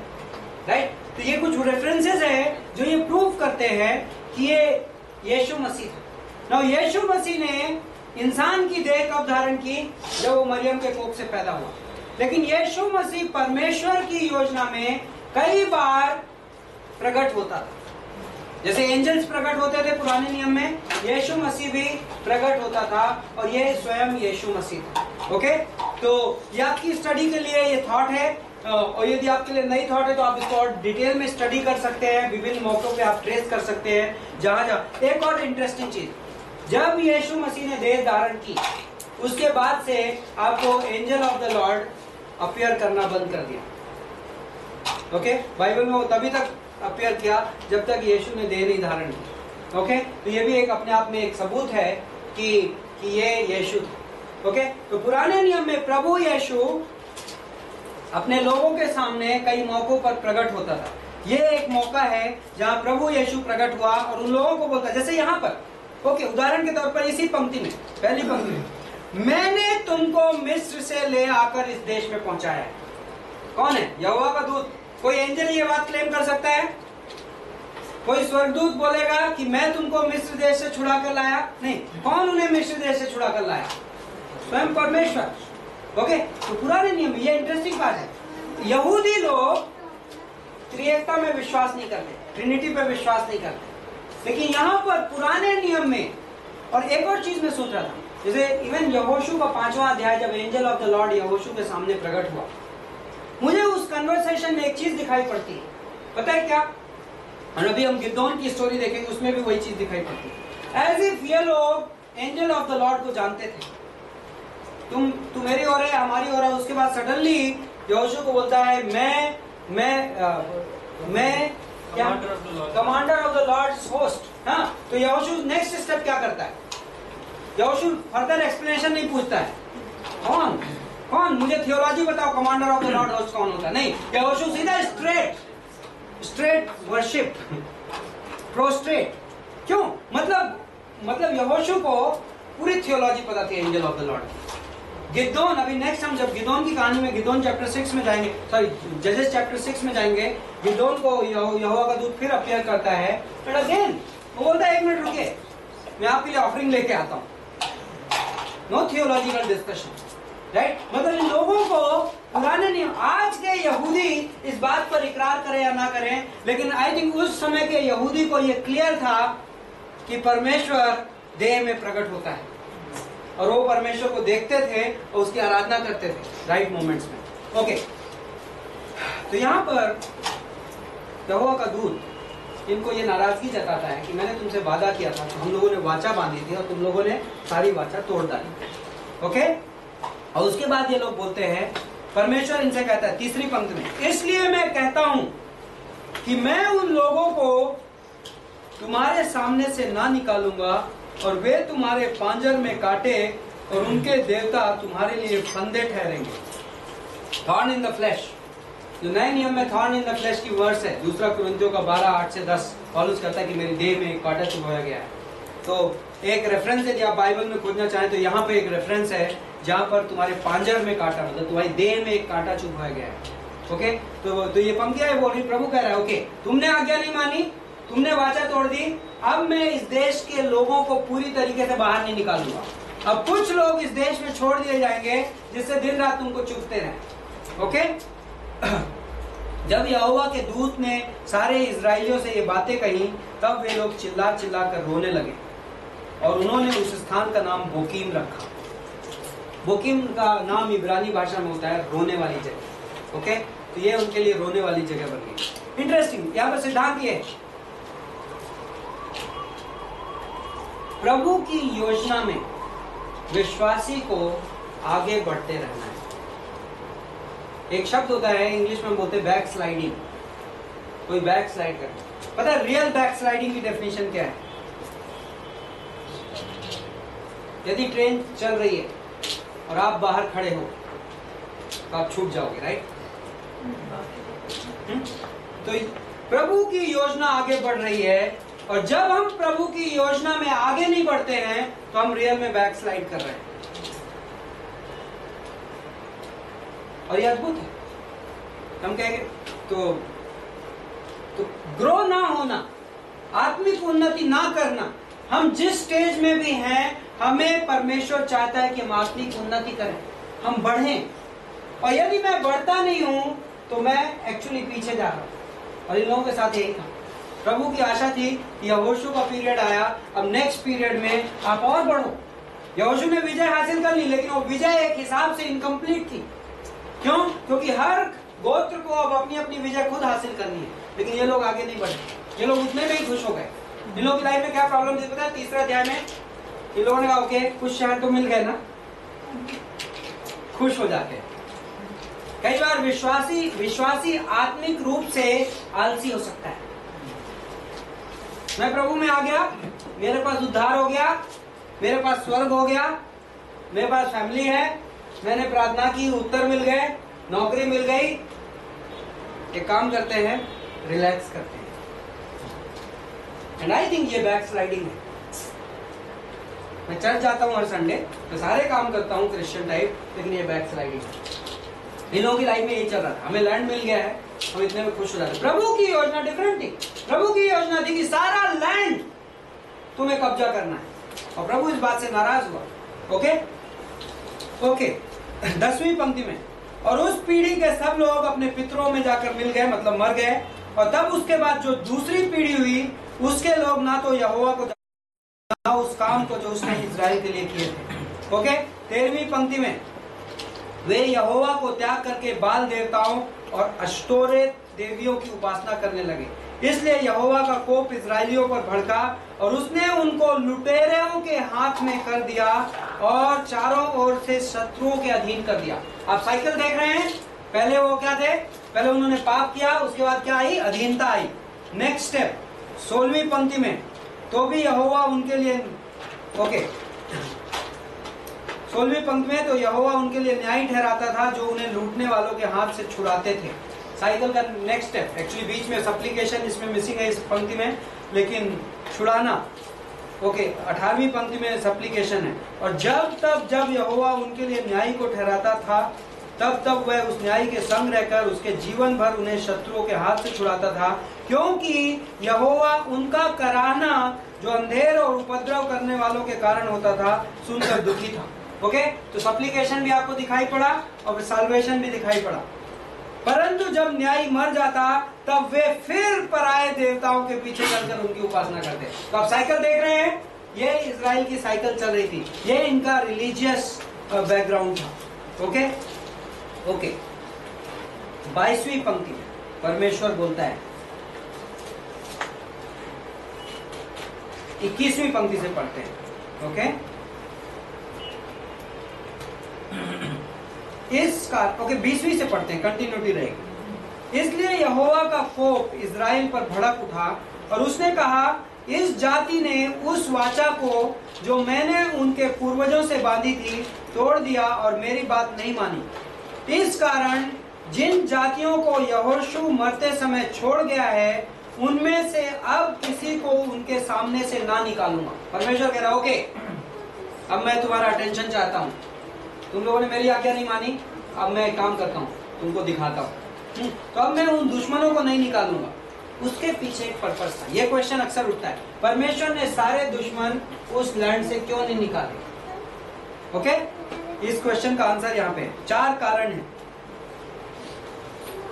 [SPEAKER 1] राइट। तो ये कुछ रेफरेंसेस है जो ये प्रूव करते हैं कि ये यीशु मसीह था। नाउ यीशु मसीह ने इंसान की देह कब धारण की? जब वो मरियम के कोख से पैदा हुआ। लेकिन यीशु मसीह परमेश्वर की योजना में कई बार प्रकट होता था। जैसे एंजल्स प्रकट होते थे पुराने नियम में, यीशु मसीह भी प्रकट होता था और ये स्वयं यीशु मसीह था। ओके, तो ये आपकी स्टडी के लिए ये थॉट है, और यदि आपके लिए नई थॉट है तो आप इसको और डिटेल में स्टडी कर सकते हैं, विभिन्न मौकों पे आप ट्रेस कर सकते हैं जहां जहां। एक और इंटरेस्टिंग चीज, जब यीशु मसीह ने देह धारण की उसके बाद से आपको angel of the Lord appear करना बंद कर दिया। ओके, बाइबल में वो तभी तक अपीयर किया जब तक यीशु ने देह नहीं धारण की। ओके, तो ये भी एक अपने आप में एक सबूत है कि ये यीशु था। ओके, तो पुराने नियम में प्रभु यीशु अपने लोगों के सामने कई मौकों पर प्रकट होता था। ये एक मौका है जहां प्रभु यीशु प्रकट हुआ और उन लोगों को बोलता, जैसे यहाँ पर। ओके, उदाहरण के तौर पर इसी पंक्ति में, पहली पंक्ति में, मैंने तुमको मिस्र से ले आकर इस देश में पहुंचाया है। कौन है? यहोवा का दूत। कोई एंजल ये बात क्लेम कर सकता है? कोई स्वर्गदूत बोलेगा कि मैं तुमको मिस्र देश से छुड़ा कर लाया? नहीं। कौन उन्हें मिस्र देश से छुड़ा कर लाया? स्वयं परमेश्वर। ओके, तो पुराने नियम, ये इंटरेस्टिंग बात है, यहूदी लोग त्रिएकता में विश्वास नहीं करते, ट्रिनिटी पे विश्वास नहीं करते। लेकिन यहाँ पर पुराने नियम में, और एक और चीज मैं सोच रहा था, जैसे इवन यहोशू का 5वां अध्याय, जब एंजल ऑफ द लॉर्ड यहोशू के सामने प्रकट हुआ, मुझे उस कन्वर्सेशन में एक चीज दिखाई पड़ती है, पता है क्या? और अभी हम गिदोन की स्टोरी देखेंगे, उसमें भी वही चीज दिखाई पड़ती है। एज इफ ये लोग एंजल ऑफ द लॉर्ड को जानते थे, तुम मेरी ओर है, हमारी ओर है। उसके बाद सडनली यहोशू को बोलता है, मैं क्या? Commander of the Lord's host. हाँ, तो यहोशू नेक्स्ट स्टेप क्या करता है? यहोशू फर्दर एक्सप्लेनेशन नहीं पूछता है, कौन मुझे थियोलॉजी बताओ, commander of the Lord host कौन होता है? नहीं, यहोशू सीधा स्ट्रेट वर्शिप, प्रोस्ट्रेट। क्यों? मतलब यहोशू को पूरी थियोलॉजी पता थी angel of the Lord. Gideon, अभी नेक्स्ट हम जब गिदोन की कहानी में, गिदोन चैप्टर 6 में जाएंगे, सॉरी जजेस चैप्टर 6 में जाएंगे, गिदोन को यहोवा का दूत फिर अपीयर करता है। बट अगेन वो बोलता है, एक मिनट रुके, मैं आपके लिए ऑफरिंग लेके आता हूँ। No theological discussion, right? मतलब इन लोगों को पुराने नियम, आज के यहूदी इस बात पर इकरार करें या ना करें, लेकिन आई थिंक उस समय के यहूदी को यह क्लियर था कि परमेश्वर देह में प्रकट होता है और वो परमेश्वर को देखते थे और उसकी आराधना करते थे राइट मोमेंट्स में। ओके, तो यहाँ पर यहोवा का दूत इनको ये नाराजगी जताता है कि मैंने तुमसे वादा किया था, तो हम लोगों ने वाचा बांधी थी और तुम लोगों ने सारी वाचा तोड़ डाली। ओके, और उसके बाद ये लोग बोलते हैं, परमेश्वर इनसे कहता है तीसरी पंक्ति में, इसलिए मैं कहता हूं कि मैं उन लोगों को तुम्हारे सामने से ना निकालूंगा और वे तुम्हारे पांजर में काटे और उनके देवता तुम्हारे लिए फंदे ठहरेंगे। थॉर्न इन द फ्लैश, जो नए नियम में थॉर्न इन द फ्लैश की वर्स है, दूसरा कुरिन्थियों का 12:8-10, पौलुस कहता है कि मेरी देह में एक कांटा चुभाया गया है। तो एक रेफरेंस है, यदि आप बाइबल में खोजना चाहें तो यहाँ पे एक रेफरेंस है जहाँ पर तुम्हारे पांजर में कांटा, मतलब तुम्हारी देह में एक कांटा चुभाया गया है। ओके, तो ये पंक्तियां बोल रही, प्रभु कह रहा है, ओके तुमने आज्ञा नहीं मानी, तुमने वाचा तोड़ दी, अब मैं इस देश के लोगों को पूरी तरीके से बाहर नहीं निकालूंगा। अब कुछ लोग इस देश में छोड़ दिए जाएंगे जिससे दिन रात तुमको चुभते रहे। ओके। जब यहोवा के दूत ने सारे इजराइलियों से ये बातें कही, तब वे लोग चिल्ला चिल्ला कर रोने लगे और उन्होंने उस स्थान का नाम बोकीम रखा। बोकीम का नाम इब्रानी भाषा में होता है रोने वाली जगह। ओके, तो ये उनके लिए रोने वाली जगह बन गई। इंटरेस्टिंग। यहाँ पर सिद्धांत ये, प्रभु की योजना में विश्वासी को आगे बढ़ते रहना है। एक शब्द होता है इंग्लिश में बोलते हैं बैक स्लाइडिंग। कोई बैक स्लाइड कर, पता है रियल बैक स्लाइडिंग की डेफिनेशन क्या है? यदि ट्रेन चल रही है और आप बाहर खड़े हो तो आप छूट जाओगे, राइट? तो प्रभु की योजना आगे बढ़ रही है, और जब हम प्रभु की योजना में आगे नहीं बढ़ते हैं तो हम रियल में बैक स्लाइड कर रहे हैं। और ये अद्भुत है। हम कहेंगे तो ग्रो ना होना, आत्मिक उन्नति ना करना, हम जिस स्टेज में भी हैं, हमें परमेश्वर चाहता है कि हम आत्मिक उन्नति करें, हम बढ़ें। और यदि मैं बढ़ता नहीं हूं तो मैं एक्चुअली पीछे जा रहा हूं। और इन लोगों के साथ यही था। प्रभु की आशा थी कि यहोशू का पीरियड आया, अब नेक्स्ट पीरियड में आप और बढ़ो। यहोशू ने विजय हासिल कर ली, लेकिन वो विजय एक हिसाब से इनकम्प्लीट थी। क्यों? क्योंकि हर गोत्र को अब अपनी अपनी विजय खुद हासिल करनी है, लेकिन ये लोग आगे नहीं बढ़े। ये लोग उतने में ही खुश हो गए। इन लोगों की लाइफ में क्या प्रॉब्लम थी पता है? तीसरे अध्याय में इन लोगों ने कहा ओके कुछ शहर तो मिल गए ना, खुश हो जाते हैं। कई बार विश्वासी आत्मिक रूप से आलसी हो सकता है। मैं प्रभु में आ गया, मेरे पास उद्धार हो गया, मेरे पास स्वर्ग हो गया, मेरे पास फैमिली है, मैंने प्रार्थना की, उत्तर मिल गए, नौकरी मिल गई। एक काम करते हैं, रिलैक्स करते हैं। एंड आई थिंक ये बैक स्लाइडिंग है। मैं चर्च जाता हूँ हर संडे, मैं सारे काम करता हूँ क्रिश्चियन टाइप, लेकिन ये बैक स्लाइडिंग है। इन लोगों की लाइफ में यही चल रहा था। हमें लैंड मिल गया है, हम इतने में खुश हो जाते। प्रभु की योजना डिफरेंट थी। प्रभु की योजना थी कि सारा लैंड तुम्हें कब्जा करना है, और प्रभु इस बात से नाराज हुआ। ओके 10वीं पंक्ति में, और उस पीढ़ी के सब लोग अपने पितरों में जाकर मिल गए, मतलब मर गए। और तब उसके बाद जो दूसरी पीढ़ी हुई, उसके लोग ना तो यहोवा को ना उस काम को जो उसने इजराइल के लिए किए थे। ओके 13वीं पंक्ति में, वे यहोवा को त्याग करके बाल देवताओं और अश्तोरेत देवियों की उपासना करने लगे। इसलिए यहोवा का कोप इजराइलियों पर भड़का और उसने उनको लुटेरों के हाथ में कर दिया और चारों ओर से शत्रुओं के अधीन कर दिया। आप साइकिल देख रहे हैं, पहले वो क्या थे? पहले उन्होंने पाप किया, उसके बाद क्या आई? अधीनता आई। नेक्स्ट स्टेप 16वीं पंक्ति में, तो भी यहोवा उनके लिए 16वीं पंक्ति में, तो यहोवा उनके लिए न्याय ठहराता था जो उन्हें लूटने वालों के हाथ से छुड़ाते थे। साइकिल का नेक्स्ट स्टेप, एक्चुअली बीच में सप्लीकेशन इसमें मिसिंग है इस पंक्ति में, लेकिन छुड़ाना। 18वीं पंक्ति में सप्लीकेशन है। और जब यहोवा उनके लिए न्याय को ठहराता था, तब वह उस न्याय के संग रहकर उसके जीवन भर उन्हें शत्रुओं के हाथ से छुड़ाता था, क्योंकि यहोवा उनका कराहना जो अंधेर और उपद्रव करने वालों के कारण होता था, सुनकर दुखी था। तो सप्लीकेशन भी आपको दिखाई पड़ा और साल्वेशन भी दिखाई पड़ा। परंतु जब न्याय मर जाता, तब वे फिर पराये देवताओं के पीछे चलकर उनकी उपासना करते। तो आप साइकिल देख रहे हैं, ये इजराइल की साइकिल चल रही थी, ये इनका रिलीजियस बैकग्राउंड था। ओके 22वीं पंक्ति में परमेश्वर बोलता है, 21वीं पंक्ति से पढ़ते हैं। इसका 20वीं से पढ़ते हैं, कंटिन्यूटी रहेगी। इसलिए यहोवा का कोप इजराइल पर भड़क उठा और उसने कहा, इस जाति ने उस वाचा को जो मैंने उनके पूर्वजों से बांधी थी तोड़ दिया और मेरी बात नहीं मानी। इस कारण जिन जातियों को यहोशू मरते समय छोड़ गया है, उनमें से अब किसी को उनके सामने से ना निकालूंगा। परमेश्वर कह रहा है ओके, अब मैं तुम्हारा अटेंशन चाहता हूँ, तुम लोगों ने मेरी आज्ञा नहीं मानी, अब मैं एक काम करता हूँ, तुमको दिखाता हूँ। तो अब मैं उन दुश्मनों को नहीं निकालूंगा, उसके पीछे एक पर्पस था। ये क्वेश्चन अक्सर उठता है, परमेश्वर ने सारे दुश्मन उस लैंड से क्यों नहीं निकाले? ओके, इस क्वेश्चन का आंसर यहाँ पे है। 4 कारण है।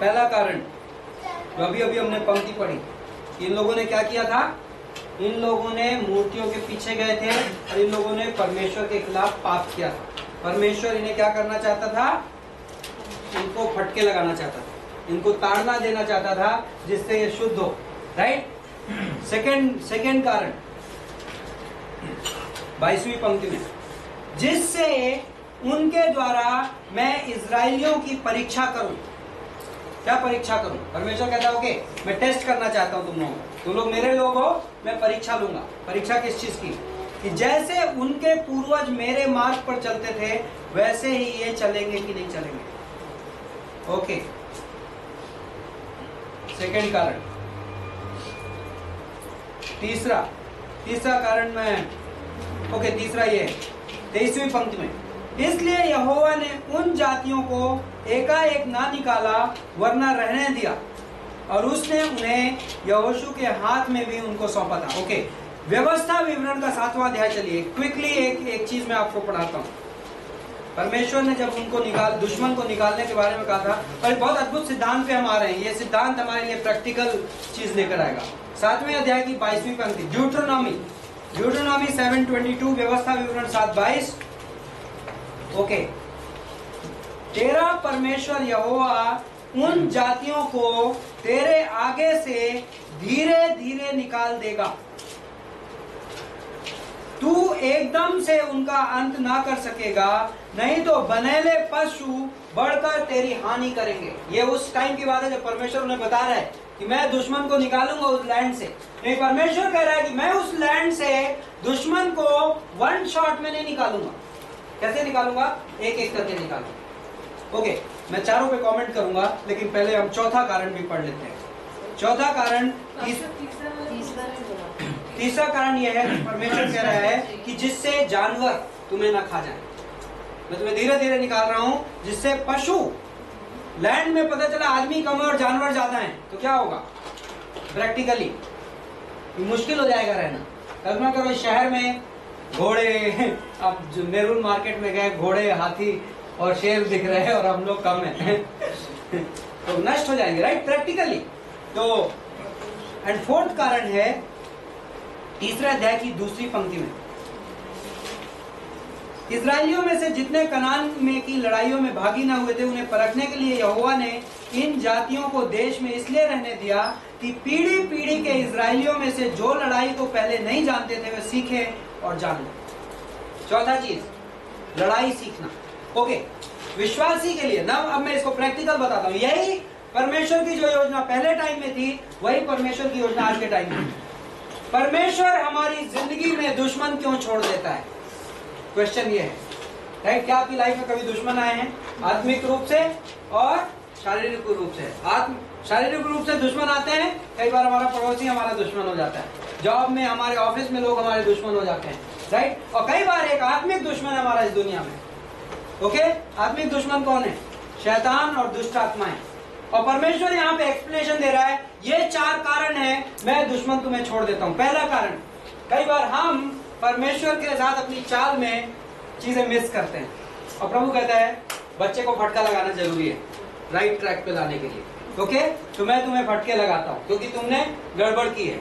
[SPEAKER 1] पहला कारण जो अभी अभी हमने पंक्ति पढ़ी, इन लोगों ने क्या किया था? इन लोगों ने मूर्तियों के पीछे गए थे और इन लोगों ने परमेश्वर के खिलाफ पाप किया था। परमेश्वर इन्हें क्या करना चाहता था? इनको फटके लगाना चाहता था, इनको ताड़ना देना चाहता था, जिससे ये शुद्ध हो। राइट। सेकंड कारण 22वीं पंक्ति में, जिससे उनके द्वारा मैं इजराइलियों की परीक्षा करूं। क्या परीक्षा करूं? परमेश्वर कहता है ओके, मैं टेस्ट करना चाहता हूं तुम लोगों को, तुम लोग मेरे लोग हो, मैं परीक्षा लूंगा। परीक्षा किस चीज की? कि जैसे उनके पूर्वज मेरे मार्ग पर चलते थे वैसे ही ये चलेंगे कि नहीं चलेंगे। ओके, सेकंड कारण। तीसरा कारण में ओके, तीसरा ये 23वीं पंक्ति में, इसलिए यहोवा ने उन जातियों को एकाएक ना निकाला वरना रहने दिया, और उसने उन्हें यहोशू के हाथ में भी उनको सौंपा था। ओके, व्यवस्था विवरण का 7वां अध्याय। चलिए क्विकली एक चीज मैं आपको पढ़ाता हूँ। परमेश्वर ने जब उनको दुश्मन को निकालने के बारे में कहा था, और बहुत अद्भुत सिद्धांत पे हम आ रहे हैं। ये सिद्धांत हमारे लिए प्रैक्टिकल चीज लेकर आएगा। 7वें अध्याय की 22वीं पंक्ति, ड्यूटरोनॉमी 7:22, व्यवस्था विवरण 7:22। ओके, तेरा परमेश्वर यहोवा उन जातियों को तेरे आगे से धीरे धीरे निकाल देगा, तू एकदम से उनका अंत ना कर सकेगा, नहीं तो बनेले पशु बढ़कर तेरी हानि करेंगे। ये उस टाइम की बात है जब परमेश्वर उन्हें बता रहा है कि मैं दुश्मन को निकालूंगा उस लैंड से। नहीं, परमेश्वर कह रहा है कि मैं उस लैंड से दुश्मन को वन शॉट में नहीं निकालूंगा। कैसे निकालूंगा? एक एक करके निकालूंगा। ओके, मैं चारों पे कमेंट करूंगा, लेकिन पहले हम चौथा कारण भी पढ़ लेते हैं। चौथा कारण, तीसरा कारण यह है, परमेश्वर कह रहा है कि जिससे जानवर तुम्हें ना खा जाए। मैं तुम्हें धीरे धीरे निकाल रहा हूं, जिससे पशु, लैंड में पता चला आदमी कम है और जानवर ज्यादा हैं, तो क्या होगा? प्रैक्टिकली मुश्किल हो जाएगा रहना। कल्पना करो शहर में घोड़े, अब जो मेरून मार्केट में गए, घोड़े, हाथी और शेर दिख रहे हैं और हम लोग कम हैं तो नष्ट हो जाएंगे। Right, practically. तो एंड फोर्थ कारण है तीसरे अध्याय की 2री पंक्ति में, इजराइलियों में से जितने कनान में की लड़ाइयों में भागी ना हुए थे, उन्हें परखने के लिए यहोवा ने इन जातियों को देश में इसलिए रहने दिया कि पीढ़ी पीढ़ी के इजराइलियों में से जो लड़ाई को पहले नहीं जानते थे वे सीखे और जान ले। चौथा चीज, लड़ाई सीखना। ओके, विश्वासी के लिए ना, अब मैं इसको प्रैक्टिकल बताता हूँ। यही परमेश्वर की जो योजना पहले टाइम में थी, वही परमेश्वर की योजना आज के टाइम में। परमेश्वर हमारी जिंदगी में दुश्मन क्यों छोड़ देता है? क्वेश्चन ये है। राइट, क्या आपकी लाइफ में कभी दुश्मन आए हैं? आत्मिक रूप से और शारीरिक रूप से। शारीरिक रूप से दुश्मन आते हैं, कई बार हमारा पड़ोसी हमारा दुश्मन हो जाता है, जॉब में, हमारे ऑफिस में लोग हमारे दुश्मन हो जाते हैं। राइट, और कई बार एक आत्मिक दुश्मन हमारा इस दुनिया में। ओके, आत्मिक दुश्मन कौन है? शैतान और दुष्ट आत्माएं। और परमेश्वर यहाँ पे एक्सप्लेनेशन दे रहा है, ये 4 कारण है मैं दुश्मन तुम्हें छोड़ देता हूँ। पहला कारण, कई बार हम परमेश्वर के साथ अपनी चाल में चीजें मिस करते हैं, और प्रभु कहता है बच्चे को फटका लगाना जरूरी है राइट ट्रैक पे लाने के लिए। ओके, तो मैं तुम्हें फटके लगाता हूँ क्योंकि तुमने गड़बड़ की है।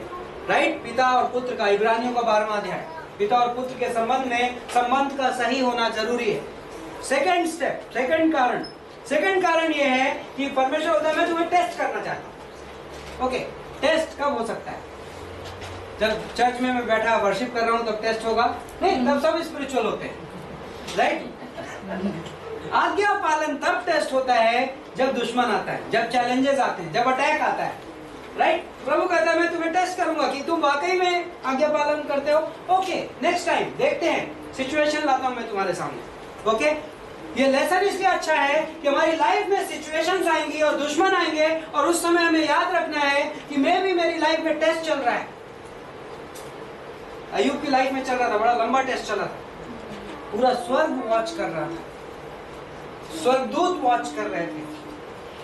[SPEAKER 1] राइट, पिता और पुत्र का, इब्रानियों का 12वां अध्याय, पिता और पुत्र के संबंध में संबंध का सही होना जरूरी है। सेकंड कारण ये है कि परमेश्वर होता है मैं तुम्हें टेस्ट करना चाहता हूँ। ओके, टेस्ट कब हो सकता है? जब चर्च में मैं बैठा वर्शिप कर रहा हूँ तब टेस्ट होगा? नहीं, तब सब स्पिरिचुअल होते हैं। राइट, आज्ञा पालन तब टेस्ट होता है जब दुश्मन आता है, जब चैलेंजेस आते हैं, जब अटैक आता है। राइट, प्रभु कहता है मैं तुम्हें टेस्ट करूंगा कि तुम वाकई में आज्ञा पालन करते हो। ओके, नेक्स्ट टाइम देखते हैं, सिचुएशन लाता हूं मैं तुम्हारे सामने। ओके, ये लेसन इसलिए अच्छा है कि हमारी लाइफ में सिचुएशंस आएंगी और दुश्मन आएंगे, और उस समय हमें याद रखना है कि मैं भी, मेरी लाइफ में टेस्ट चल रहा है। अय्यूब की लाइफ में चल रहा था, बड़ा लंबा टेस्ट चला था, पूरा स्वर्ग वॉच कर रहा था, स्वर्गदूत वॉच कर रहे थे,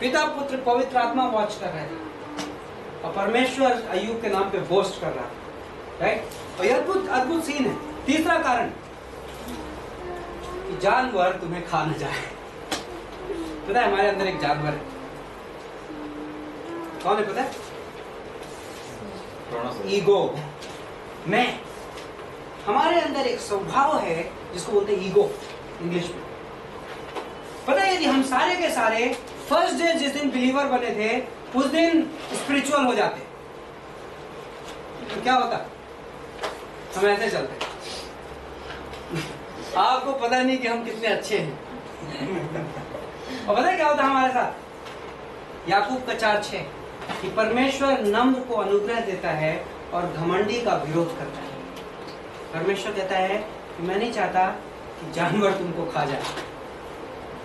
[SPEAKER 1] पिता पुत्र पवित्र आत्मा वॉच कर रहे थे। और परमेश्वर अय्यूब के नाम पे बोस्ट कर रहा है, राइट। और ये अद्भुत अद्भुत सीन है। तीसरा कारण कि जानवर तुम्हें खा न जाए। पता है हमारे अंदर एक जानवर है, कौन है पता है? ईगो, मैं। हमारे अंदर एक स्वभाव है जिसको बोलते हैं ईगो इंग्लिश में। पता है यदि हम सारे के सारे फर्स्ट डे जिस दिन बिलीवर बने थे उस दिन स्पिरिचुअल हो जाते तो क्या होता? हम ऐसे चलते। आपको पता नहीं कि हम कितने अच्छे हैं। और पता है क्या होता हमारे साथ? याकूब का 4:6 कि परमेश्वर नम्र को अनुग्रह देता है और घमंडी का विरोध करता है। परमेश्वर कहता है कि मैं नहीं चाहता कि जानवर तुमको खा जाए।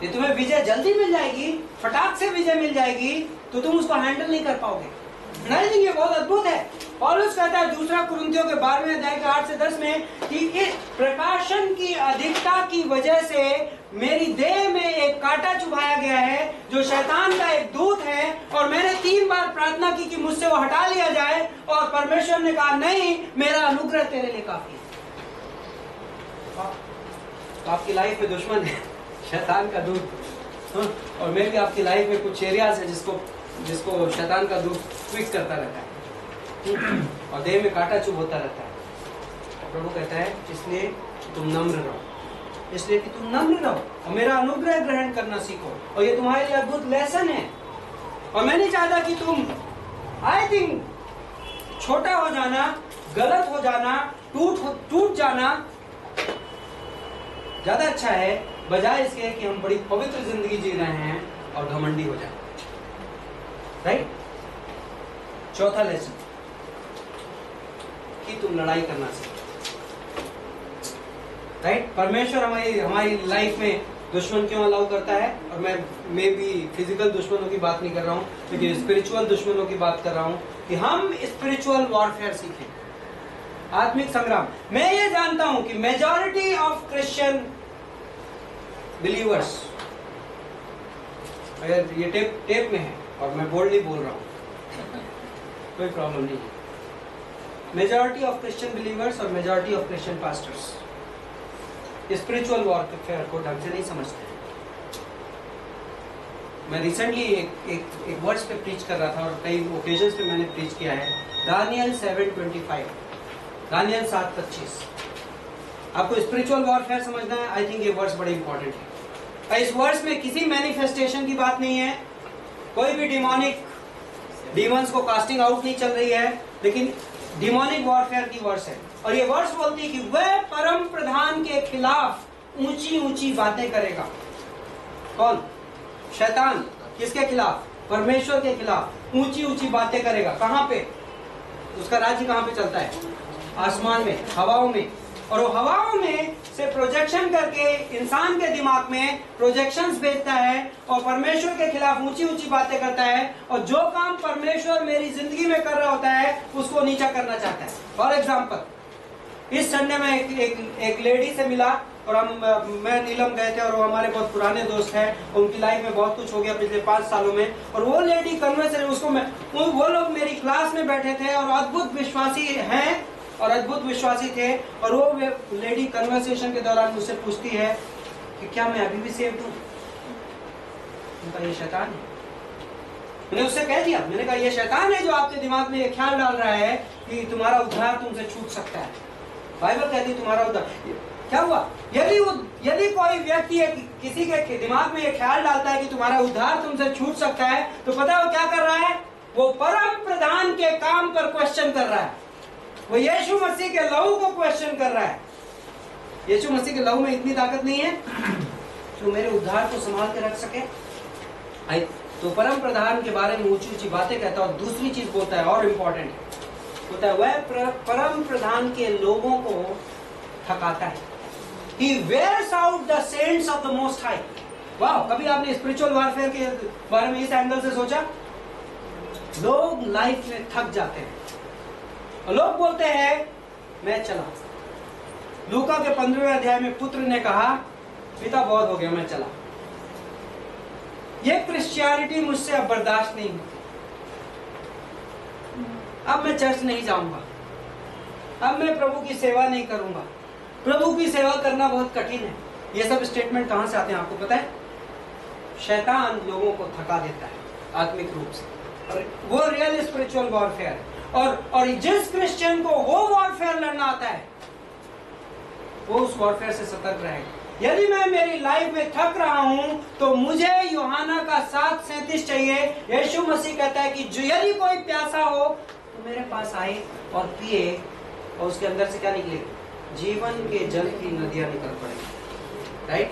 [SPEAKER 1] ये तुम्हें विजय जल्दी मिल जाएगी, फटाक से विजय मिल जाएगी, तो तुम उसको हैंडल नहीं कर पाओगे। नहीं, ये बहुत अद्भुत है। पौलुस कहता है 2 कुरिन्थियों के 12वें अध्याय के 8 से 10 में कि इस प्रकाशन की अधिकता की वजह से मेरी देह में एक कांटा चुभाया गया है जो शैतान का एक दूत है, और मैंने 3 बार प्रार्थना की कि मुझसे वो हटा लिया जाए, और परमेश्वर ने कहा नहीं, मेरा अनुग्रह तेरे लिए काफी है। तो आपकी लाइफ में दुश्मन है, शैतान का दूत, और मैं भी आपकी लाइफ में कुछ एरियाज है जिसको शैतान का दूत ट्विक करता रहता है और देह में कांटा चुभ होता रहता है। प्रभु कहता है इसलिए तुम नम्र रहो, इसलिए कि तुम नम्र रहो और मेरा अनुग्रह ग्रहण करना सीखो, और ये तुम्हारे लिए अद्भुत लेसन है। और मैं नहीं चाहता कि तुम आई थिंक छोटा हो जाना, गलत हो जाना, टूट जाना ज्यादा अच्छा है, बजाय इसके कि हम बड़ी पवित्र जिंदगी जी रहे हैं और घमंडी हो जाए, राइट। चौथा लेसन कि तुम लड़ाई करना सीखो, राइट। परमेश्वर हमारी लाइफ में दुश्मन क्यों अलाउ करता है, और मैं भी फिजिकल दुश्मनों की बात नहीं कर रहा हूं, लेकिन स्पिरिचुअल दुश्मनों की बात कर रहा हूं कि हम स्पिरिचुअल वॉरफेयर सीखें, आत्मिक संग्राम। मैं ये जानता हूं कि मेजॉरिटी ऑफ क्रिश्चियन बिलीवर्स, अगर ये टेप में है और मैं बोल्डली बोल रहा हूं कोई प्रॉब्लम नहीं है, मेजॉरिटी ऑफ क्रिश्चियन बिलीवर्स और majority of Christian pastors spiritual warfare को ढंग से नहीं समझते। मैं रिसेंटली एक वर्ड्स पे प्रीच कर रहा था और कई ओकेजन्स पे मैंने प्रीच किया है, दानियल 7:25, दानियल 7:25। आपको स्पिरिचुअल वॉरफेयर समझना है, आई थिंक ये वर्ड्स बड़े इंपॉर्टेंट है। इस वर्ड्स में किसी मैनिफेस्टेशन की बात नहीं है, कोई भी डीमंस को कास्टिंग आउट नहीं चल रही है, लेकिन डिमोनिक वॉरफेयर की वर्ड्स है। और ये वर्ड्स बोलती है कि वह परम प्रधान के खिलाफ ऊंची ऊंची बातें करेगा। कौन? शैतान। किसके खिलाफ? परमेश्वर के खिलाफ ऊंची ऊंची बातें करेगा। कहां पे? उसका राज्य कहां पे चलता है? आसमान में, हवाओं में। और वो हवाओं में से प्रोजेक्शन करके इंसान के दिमाग में प्रोजेक्शंस भेजता है और परमेश्वर के खिलाफ ऊंची ऊंची बातें करता है, और जो काम परमेश्वर मेरी जिंदगी में कर रहा होता है उसको नीचा करना चाहता है। फॉर एग्जाम्पल, इस संडे में एक लेडी से मिला, और मैं नीलम गए थे, और वो हमारे बहुत पुराने दोस्त हैं, उनकी लाइफ में बहुत कुछ हो गया पिछले 5 सालों में। और वो लेडी कन्वर्सेशन, वो लोग मेरी क्लास में बैठे थे और अद्भुत विश्वासी हैं और अद्भुत विश्वासी थे, और वो लेडी कन्वर्सेशन के दौरान मुझसे पूछती है कि क्या मैं अभी भी सेव्ड हूँ? उनका ये शैतान है। मैंने उससे कह दिया, मैंने कहा ये शैतान है जो आपके दिमाग में ये ख्याल डाल रहा है कि तुम्हारा उद्धार तुमसे छूट सकता है। बाइबल कहती है तुम्हारा उद्धार। क्या हुआ? यदि कोई व्यक्ति किसी के दिमाग में ये ख्याल डालता है कि तुम्हारा उद्धार तुमसे छूट सकता है, तो पता है वो क्या कर रहा है? वो परम प्रधान के काम पर क्वेश्चन कर रहा है। वो यीशु मसीह के लहू को क्वेश्चन कर रहा है। यीशु मसीह के लहू में इतनी ताकत नहीं है जो मेरे उद्धार को संभाल के रख सके। तो परम प्रधान के बारे में ऊंची ऊंची बातें कहता है, और दूसरी चीज बोलता है और इम्पोर्टेंट होता है, वह परम प्रधान के लोगों को थकाता है। He wears out the saints of the Most High. वाह, कभी आपने स्पिरिचुअल वॉरफेयर के बारे में इस एंगल से सोचा? लोग लाइफ में थक जाते हैं और लोग बोलते हैं मैं चला। लूका के 15वें अध्याय में पुत्र ने कहा पिता बहुत हो गया, मैं चला। ये क्रिश्चियनिटी मुझसे अब बर्दाश्त नहीं होती। अब मैं चर्च नहीं जाऊंगा, अब मैं प्रभु की सेवा नहीं करूंगा, प्रभु की सेवा करना बहुत कठिन है। ये सब स्टेटमेंट कहां से आते हैं आपको पता है? शैतान लोगों को थका देता है आत्मिक रूप से, और वो रियल स्पिरिचुअल वॉरफेयर है। और जिस क्रिश्चियन को वो वॉरफेयर लड़ना आता है वो उस वॉरफेयर से सतर्क रहेगा। यदि मैं मेरी लाइफ में थक रहा हूं तो मुझे यूहन्ना का 7:37 चाहिए। यीशु मसीह कहता है कि जो यदि कोई प्यासा हो तो मेरे पास आए और पिए, और उसके अंदर से क्या निकलेगी? जीवन के जल की नदियां निकल पड़ेगी। राइट?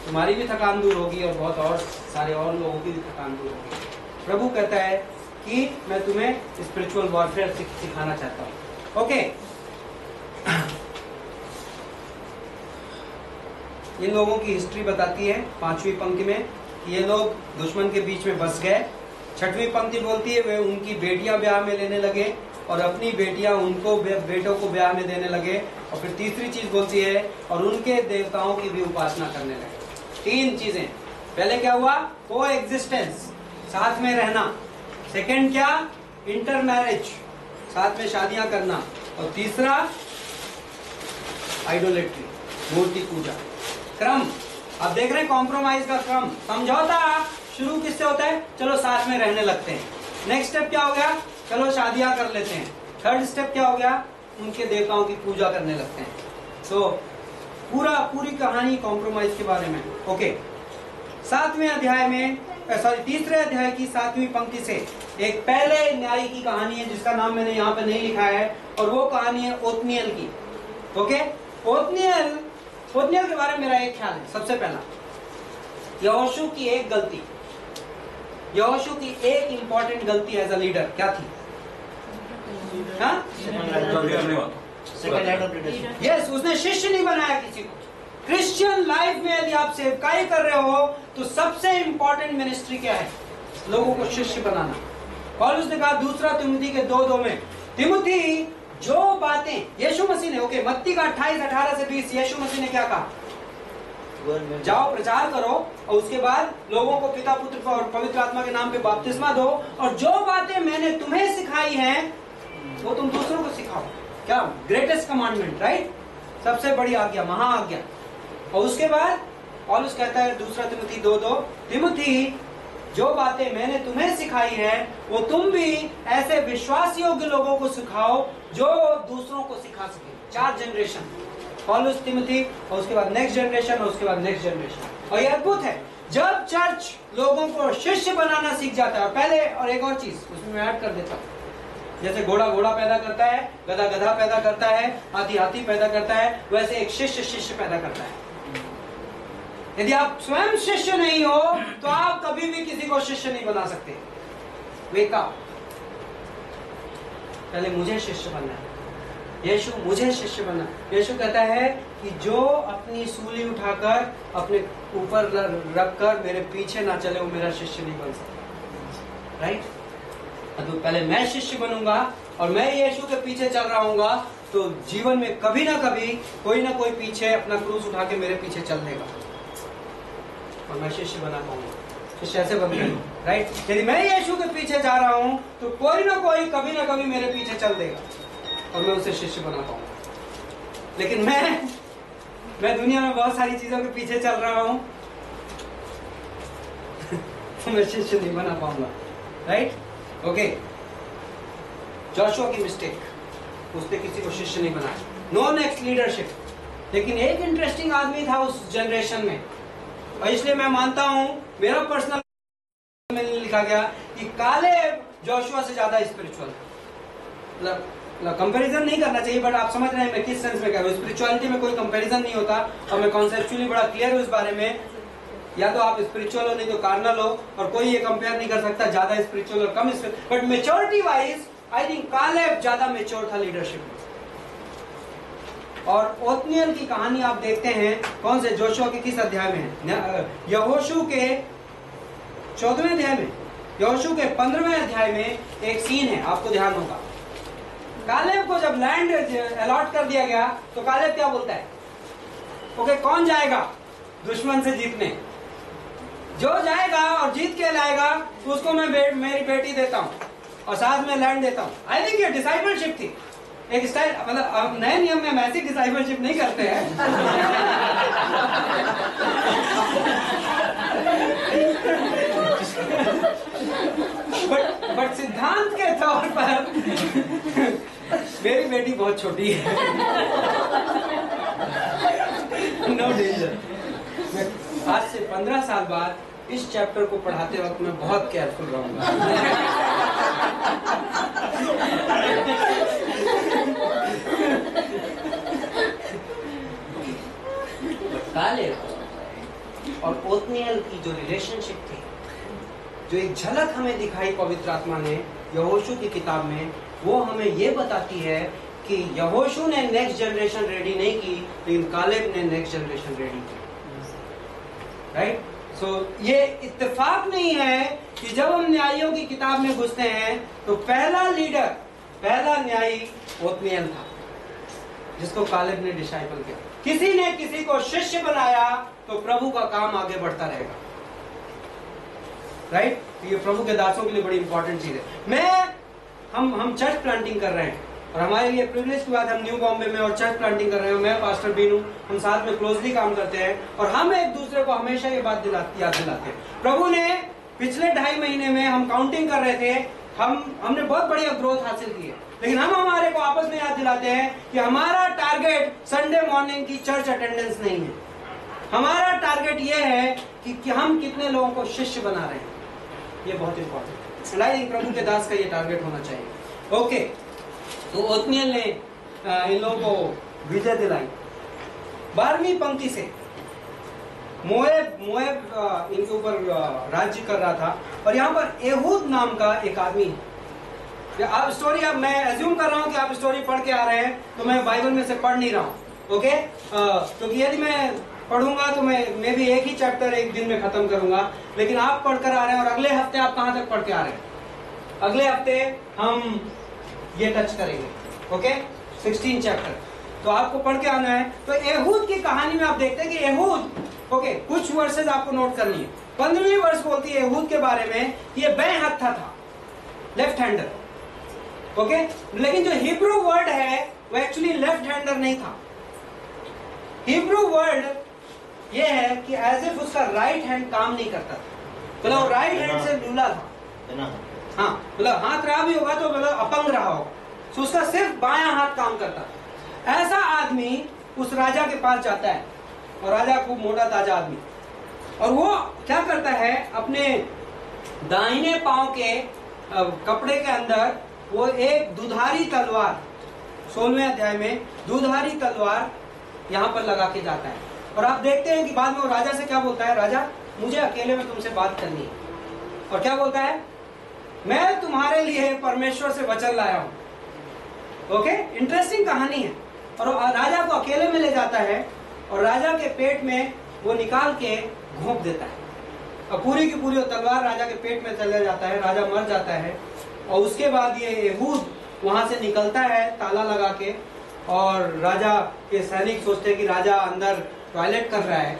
[SPEAKER 1] तुम्हारी भी थकान दूर होगी और बहुत और सारे और लोगों की भी थकान दूर होगी। प्रभु कहता है कि मैं तुम्हें स्पिरिचुअल वॉरफेयर सिखाना चाहता हूं। ओके, इन लोगों की हिस्ट्री बताती है 5वीं पंक्ति में कि ये लोग दुश्मन के बीच में बस गए। 6वीं पंक्ति बोलती है वे उनकी बेटियां ब्याह में लेने लगे और अपनी बेटियां उनको बेटों को ब्याह में देने लगे। और फिर तीसरी चीज बोलती है और उनके देवताओं की भी उपासना करने लगे। 3 चीजें। पहले क्या हुआ? को एग्जिस्टेंस, साथ में रहना। सेकंड क्या? इंटर मैरिज, साथ में शादियां करना। और तीसरा आइडोलेट्री, मूर्ति पूजा। क्रम आप देख रहे हैं, कॉम्प्रोमाइज का क्रम। समझौता शुरू किससे होता है? चलो साथ में रहने लगते हैं। नेक्स्ट स्टेप क्या हो गया? चलो शादियां कर लेते हैं। थर्ड स्टेप क्या हो गया? उनके देवताओं की पूजा करने लगते हैं। तो पूरी कहानी कॉम्प्रोमाइज के बारे में। ओके, 7वें अध्याय में तीसरे अध्याय की 7वीं पंक्ति से एक पहले न्यायी की कहानी है जिसका नाम मैंने यहाँ पे नहीं लिखा है, और वो कहानी है ओत्निएल की। ओके, ओत्निएल के बारे में मेरा एक ख्याल है। सबसे पहला, यहोशू की एक गलती, यहोशू की एक इंपॉर्टेंट गलती एज अ लीडर क्या थी? यस, उसने शिष्य नहीं बनाया किसी को। क्रिश्चियन लाइफ में यदि आप सेवकाई कर रहे हो तो सबसे इंपॉर्टेंट मिनिस्ट्री क्या है? लोगों को शिष्य बनाना। पौलुस ने कहा दूसरा तिमुथी के 2:2 में, तिमुथी जो बातें यीशु मसीह ने, ओके, मत्ती का 28:18 से 20, यीशु मसीह ने क्या कहा? जाओ प्रचार करो और उसके बाद लोगों को पिता पुत्र और पवित्र आत्मा के नाम पे बपतिस्मा दो, और जो बातें मैंने तुम्हें सिखाई हैं वो तुम दूसरों को सिखाओ। क्या? Greatest commandment, right? सबसे बड़ी आज्ञा, महाआज्ञा। और उसके बाद पौलुस कहता है दूसरा तिमुथी 2:2, तिमुथी जो बातें मैंने तुम्हें सिखाई है वो तुम भी ऐसे विश्वास योग्य लोगों को सिखाओ जो दूसरों को सिखा सके। 4 जनरेशन, पौलुस, तिमुथी, और उसके बाद नेक्स्ट जनरेशन, और उसके बाद नेक्स्ट जनरेशन। और ये अद्भुत है, जब चर्च लोगों को शिष्य बनाना सीख जाता है। पहले, और एक और चीज उसमें मैं ऐड कर देता हूँ, जैसे घोड़ा घोड़ा पैदा करता है, गधा गधा पैदा करता है, हाथी हाथी पैदा करता है, वैसे एक शिष्य शिष्य पैदा करता है। यदि आप स्वयं शिष्य नहीं हो तो आप कभी भी किसी को शिष्य नहीं बना सकते। वेक अप, पहले मुझे शिष्य बनना है। यीशु मुझे शिष्य बना। यीशु कहता है कि जो अपनी सूली उठाकर अपने ऊपर रखकर मेरे पीछे ना चले वो मेरा शिष्य नहीं बन सकता। राइट? तो पहले मैं शिष्य बनूंगा और मैं यीशु के पीछे चल रहा हूंगा तो जीवन में कभी ना कभी कोई ना कोई पीछे अपना क्रूस उठा के मेरे पीछे चल देगा और मैं शिष्य बना पाऊंगा। शिष्य ऐसे बनते हैं, राइट? यदि मैं यीशु के पीछे जा रहा हूं तो कोई ना कोई कभी ना कभी मेरे पीछे चल देगा और मैं उसे शिष्य बना पाऊंगा। लेकिन मैं दुनिया में बहुत सारी चीजों के पीछे चल रहा हूं तो मैं शिष्य नहीं बना पाऊंगा। राइट? ओके, जोशुआ की मिस्टेक, उसने किसी को शिष्य नहीं बनाया। No next leadership. लेकिन एक इंटरेस्टिंग आदमी था उस जनरेशन में, और इसलिए मैं मानता हूं, मेरा पर्सनल में लिखा गया कि कालेब जोशुआ से ज्यादा स्पिरिचुअल। मतलब कंपैरिजन नहीं करना चाहिए, बट आप समझ रहे हैं मैं किस सेंस में कह रहा हूं। स्पिरिचुअलिटी में कोई कंपैरिजन नहीं होता और मैं कॉन्सेप्चुअली बड़ा क्लियर हूं इस बारे में। या तो आप स्पिरिचुअल हो नहीं तो कार्नल हो, और कोई ये कंपेयर नहीं कर सकता ज्यादा स्पिरिचुअल और कम spiritual. But maturity wise I think Caleb ज्यादा मेच्योर था लीडरशिप में। और ओत्निएल की कहानी आप देखते हैं कौन से, जोशुआ के किस अध्याय में है? यहोशू के 14वें अध्याय में, यहोशू के 15वें अध्याय में एक सीन है, आपको ध्यान होगा। कालेब को जब लैंड अलॉट कर दिया गया तो कालेब क्या बोलता है? ओके, कौन जाएगा दुश्मन से जीतने? जो जाएगा और जीत के लाएगा उसको मैं मेरी बेटी देता हूं। और साथ में लैंड देता हूँ। आई थिंक ये डिसाइपलशिप थी, एक स्टाइल, मतलब अब नए नियम में हम ऐसी डिसाइपलशिप नहीं करते हैं। बट सिद्धांत के तौर पर मेरी बेटी बहुत छोटी है, नो डेंजर। आज से 15 साल बाद इस चैप्टर को पढ़ाते वक्त मैं बहुत केयरफुल रहूंगा। कालेब और ओत्निएल की जो रिलेशनशिप थी, जो एक झलक हमें दिखाई पवित्र आत्मा ने यहोशू की किताब में, वो हमें ये बताती है कि यहोशू ने नेक्स्ट जनरेशन रेडी नहीं की, लेकिन कालेब ने नेक्स्ट जनरेशन रेडी की। राइट? सो ये इत्तेफाक नहीं है कि जब हम न्यायियों की किताब में घुसते हैं तो पहला लीडर, पहला न्यायी ओत्निएल था, जिसको कालेब ने डिसाइपल किया। किसी ने किसी को शिष्य बनाया तो प्रभु का काम आगे बढ़ता रहेगा। राइट? ये प्रभु के दासों के लिए बड़ी इंपॉर्टेंट चीज है। हम चर्च प्लांटिंग कर रहे हैं और हमारे लिए प्रिविलेज की बात, हम न्यू बॉम्बे में और चर्च प्लांटिंग कर रहे हैं। मैं पास्टर बीनू, हम साथ में क्लोजली काम करते हैं और हम एक दूसरे को हमेशा ये बात याद दिलाते हैं। प्रभु ने पिछले 2.5 महीने में हम काउंटिंग कर रहे थे, हमने बहुत बढ़िया ग्रोथ हासिल की है, लेकिन हम हमारे को आपस में याद दिलाते हैं कि हमारा टारगेट संडे मॉर्निंग की चर्च अटेंडेंस नहीं है। हमारा टारगेट ये है कि हम कितने लोगों को शिष्य बना रहे हैं। ये बहुत इंपॉर्टेंट है। प्रभु के दास का ये टारगेट होना चाहिए। ओके, तो ओत्निएल ने इन लोगों को विजय दिलाई। 12वीं पंक्ति से मोएब इनके ऊपर राज्य कर रहा था और यहाँ पर एहूद नाम का एक आदमी है। आप स्टोरी, अब मैं एज्यूम कर रहा हूँ कि आप स्टोरी पढ़ के आ रहे हैं, तो मैं बाइबल में से पढ़ नहीं रहा हूँ। ओके, क्योंकि यदि मैं पढ़ूंगा तो मैं भी एक ही चैप्टर एक दिन में खत्म करूंगा, लेकिन आप पढ़कर आ रहे हैं और अगले हफ्ते आप कहां तक पढ़ के आ रहे हैं? अगले हफ्ते हम ये टच करेंगे। ओके, 16 चैप्टर, तो आपको पढ़ के आना है। तो एहूद की कहानी में आप देखते हैं कि एहूद, ओके, कुछ वर्सेस आपको नोट करनी है। 15वीं वर्ष बोलती है एहूद के बारे में, ये बाएं हत्था था, लेफ्ट हैंडर। ओके, लेकिन जो हिब्रू वर्ड है वो एक्चुअली लेफ्ट हैंडर नहीं था। हिब्रू वर्ड ये है कि एज इफ उसका राइट हैंड काम नहीं करता था, मतलब राइट हैंड से लूला था। हाँ, मतलब हाथ रहा भी होगा तो मतलब अपंग रहा होगा, तो उसका सिर्फ बायां हाथ काम करता था। ऐसा आदमी उस राजा के पास जाता है और राजा खूब मोटा ताजा आदमी, और वो क्या करता है, अपने दाहिने पांव के कपड़े के अंदर वो एक दुधारी तलवार, 16वें अध्याय में दुधारी तलवार यहाँ पर लगा के जाता है। और आप देखते हैं कि बाद में वो राजा से क्या बोलता है, राजा मुझे अकेले में तुमसे बात करनी है। और क्या बोलता है, मैं तुम्हारे लिए परमेश्वर से वचन लाया हूं। ओके, इंटरेस्टिंग कहानी है। और राजा को अकेले में ले जाता है और राजा के पेट में वो निकाल के घोंप देता है और पूरी की पूरी तलवार राजा के पेट में चला जाता है, राजा मर जाता है। और उसके बाद ये एहूद वहां से निकलता है ताला लगा के, और राजा के सैनिक सोचते हैं कि राजा अंदर टॉयलेट कर रहा है।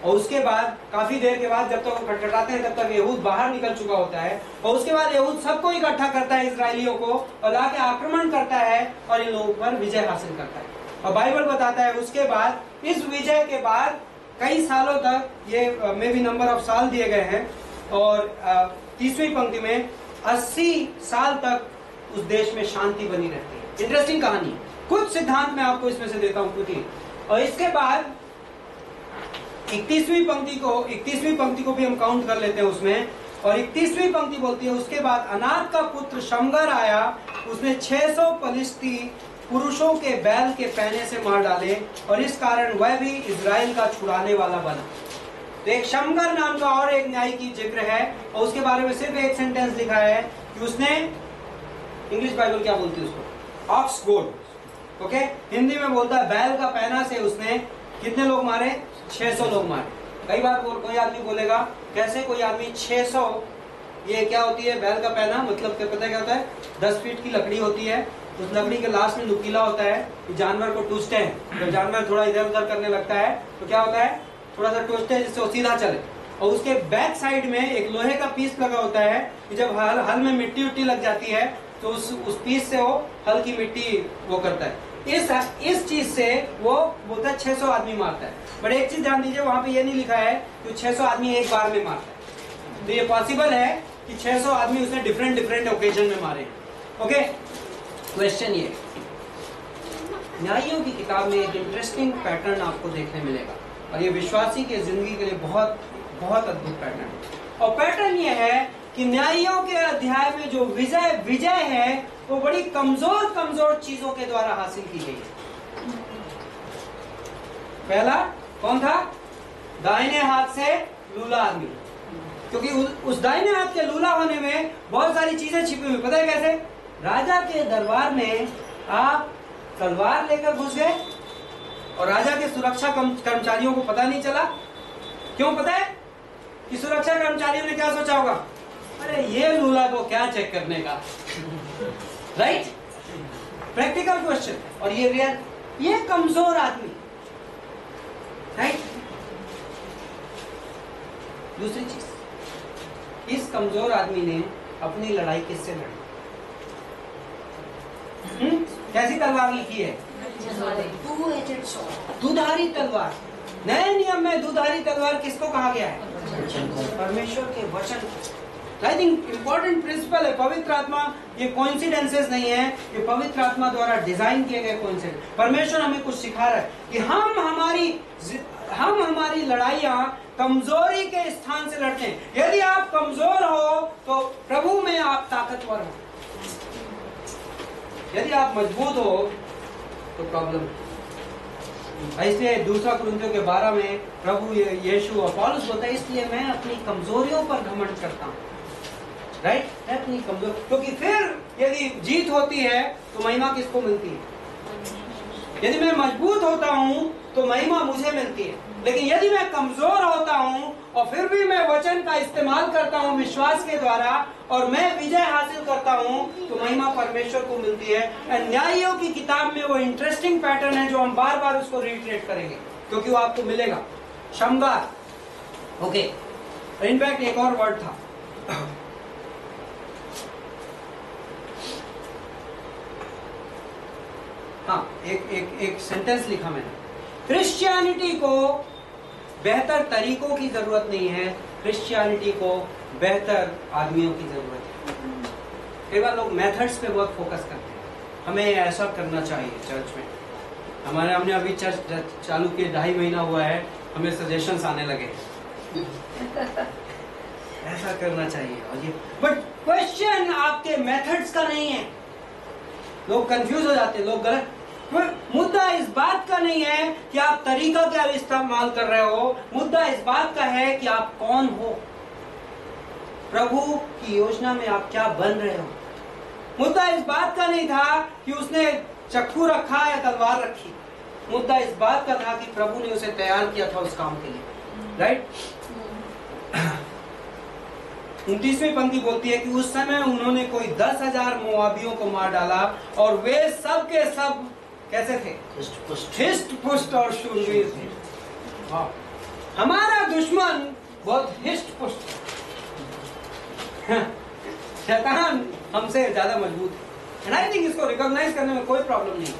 [SPEAKER 1] और उसके बाद काफी देर के बाद जब तक वो खटखटाते हैं तब तक यहूद बाहर निकल चुका होता है। और उसके बाद यहूद सबको इकट्ठा करता है, इजरायलियों को, और आके आक्रमण करता है और इन लोगों पर विजय हासिल करता है। और बाइबल बताता है उसके बाद, इस विजय के बाद कई सालों तक, ये में भी नंबर ऑफ साल दिए गए हैं, और 30वीं पंक्ति में 80 साल तक उस देश में शांति बनी रहती है। इंटरेस्टिंग कहानी, कुछ सिद्धांत मैं आपको इसमें से देता हूं क्योंकि। और इसके बाद 31वीं पंक्ति को भी हम काउंट कर लेते हैं उसमें, और 31वीं पंक्ति बोलती है, उसके बाद अनात का पुत्र शमगर आया, उसने 600 फलिस्ती पुरुषों के बैल के पहने से मार डाले, और इस कारण वह भी इजराइल का छुड़ाने वाला बना। तो एक शमगर नाम का और एक न्याय की जिक्र है, और उसके बारे में सिर्फ एक सेंटेंस लिखा है कि उसने, इंग्लिश बाइबल क्या बोलती है उसको, ऑक्स गोड। ओके, हिंदी में बोलता है बैल का पहना से उसने कितने लोग मारे, 600 लोग मारे। कई बार कोई आदमी बोलेगा, कैसे कोई आदमी 600, ये क्या होती है बैल का पहना, मतलब क्या पता है क्या होता है, 10 फीट की लकड़ी होती है, उस लकड़ी के लास्ट में नुकीला होता है कि जानवर को टूसते हैं, जब जानवर थोड़ा इधर उधर करने लगता है तो क्या होता है, थोड़ा सा टूसते हैं जिससे वो सीधा चले। और उसके बैक साइड में एक लोहे का पीस लगा होता है कि जब हल में मिट्टी उट्टी लग जाती है तो उस पीस से वो हल की मिट्टी वो करता है। इस चीज से वो बोलता है 600 आदमी मारता है। बट एक चीज ध्यान दीजिए, वहां पे ये नहीं लिखा है कि 600 आदमी एक बार में मारता है। तो ये पॉसिबल है कि 600 आदमी उसने डिफरेंट ओकेजन में मारे। ओके, क्वेश्चन ये, न्यायियों की किताब में एक इंटरेस्टिंग पैटर्न आपको देखने मिलेगा और ये विश्वासी के जिंदगी के लिए बहुत बहुत अद्भुत पैटर्न है। और पैटर्न ये है कि न्यायियों के अध्याय में जो विजय है वो बड़ी कमजोर चीजों के द्वारा हासिल की गई है। पहला कौन था? दाहिने हाथ से लूला आदमी, क्योंकि उस दाहिने हाथ के लूला होने में बहुत सारी चीजें छिपी हुई। पता है कैसे? राजा के दरबार में आप तलवार लेकर घुस गए और राजा के सुरक्षा कर्मचारियों को पता नहीं चला। क्यों पता है? कि सुरक्षा कर्मचारियों ने क्या सोचा होगा, अरे ये लूला को क्या चेक करने का। Right, practical question. और ये कमजोर आदमी, राइट। दूसरी चीज, इस कमजोर आदमी ने अपनी लड़ाई किससे लड़ी? कैसी तलवार लिखी है? दुधारी तलवार। नए नियम में दुधारी तलवार किसको कहा गया है? परमेश्वर के वचन। आई थिंक इंपॉर्टेंट प्रिंसिपल है। पवित्र आत्मा, ये कोइंसिडेंसेस नहीं है, ये पवित्र आत्मा द्वारा डिजाइन किए गए कोइंसिडेंस। परमेश्वर हमें कुछ सिखा रहा है कि हम हमारी लड़ाइयां कमजोरी के स्थान से लड़ते हैं। यदि आप कमजोर हो तो प्रभु में आप ताकतवर हो, यदि आप मजबूत हो तो प्रॉब्लम है। इसलिए दूसरा कुरिन्थियों के 12 में प्रभु यीशु और पौलुस बोलता है, इसलिए मैं अपनी कमजोरियों पर घमंड करता हूँ। राइट, अपनी कमजोर, क्योंकि फिर यदि जीत होती है तो महिमा किसको मिलती है? यदि मैं मजबूत होता हूँ तो महिमा मुझे मिलती है। लेकिन यदि मैं कमजोर होता हूँ और फिर भी मैं वचन का इस्तेमाल करता हूँ विश्वास के द्वारा और मैं विजय हासिल करता हूँ तो महिमा परमेश्वर को मिलती है। न्यायियों की किताब में वो इंटरेस्टिंग पैटर्न है जो हम बार बार उसको रिट्रेट करेंगे क्योंकि वो आपको मिलेगा। शमगार, ओके, इनफैक्ट एक और वर्ड था, हाँ, एक सेंटेंस लिखा मैंने, क्रिश्चियनिटी को बेहतर तरीकों की जरूरत नहीं है, क्रिश्चियनिटी को बेहतर आदमियों की जरूरत है। कई बार लोग मेथड्स पे बहुत फोकस करते हैं, हमें ऐसा करना चाहिए चर्च में। हमने अभी चर्च चालू किए 2.5 महीना हुआ है, हमें सजेशंस आने लगे ऐसा करना चाहिए और ये, बट क्वेश्चन आपके मेथड्स का नहीं है। लोग कंफ्यूज हो जाते हैं, लोग गलत। मुद्दा इस बात का नहीं है कि आप तरीका क्या इस्तेमाल कर रहे हो, मुद्दा इस बात का है कि आप कौन हो, प्रभु की योजना में आप क्या बन रहे हो। मुद्दा इस बात का नहीं था कि उसने चक्कू रखा या तलवार रखी, मुद्दा इस बात का था कि प्रभु ने उसे तैयार किया था उस काम के लिए। राइट, 29वीं पंक्ति बोलती है कि उस समय उन्होंने कोई 10,000 मोआबियों को मार डाला और वे सब के सब कैसे थे? हिष्ट पुष्ट और शूरवीर थे। हमारा दुश्मन बहुत हिष्ट पुष्ट, शैतान हमसे ज्यादा मजबूत है। एंड आई थिंक इसको रिकॉग्नाइज करने में कोई प्रॉब्लम नहीं।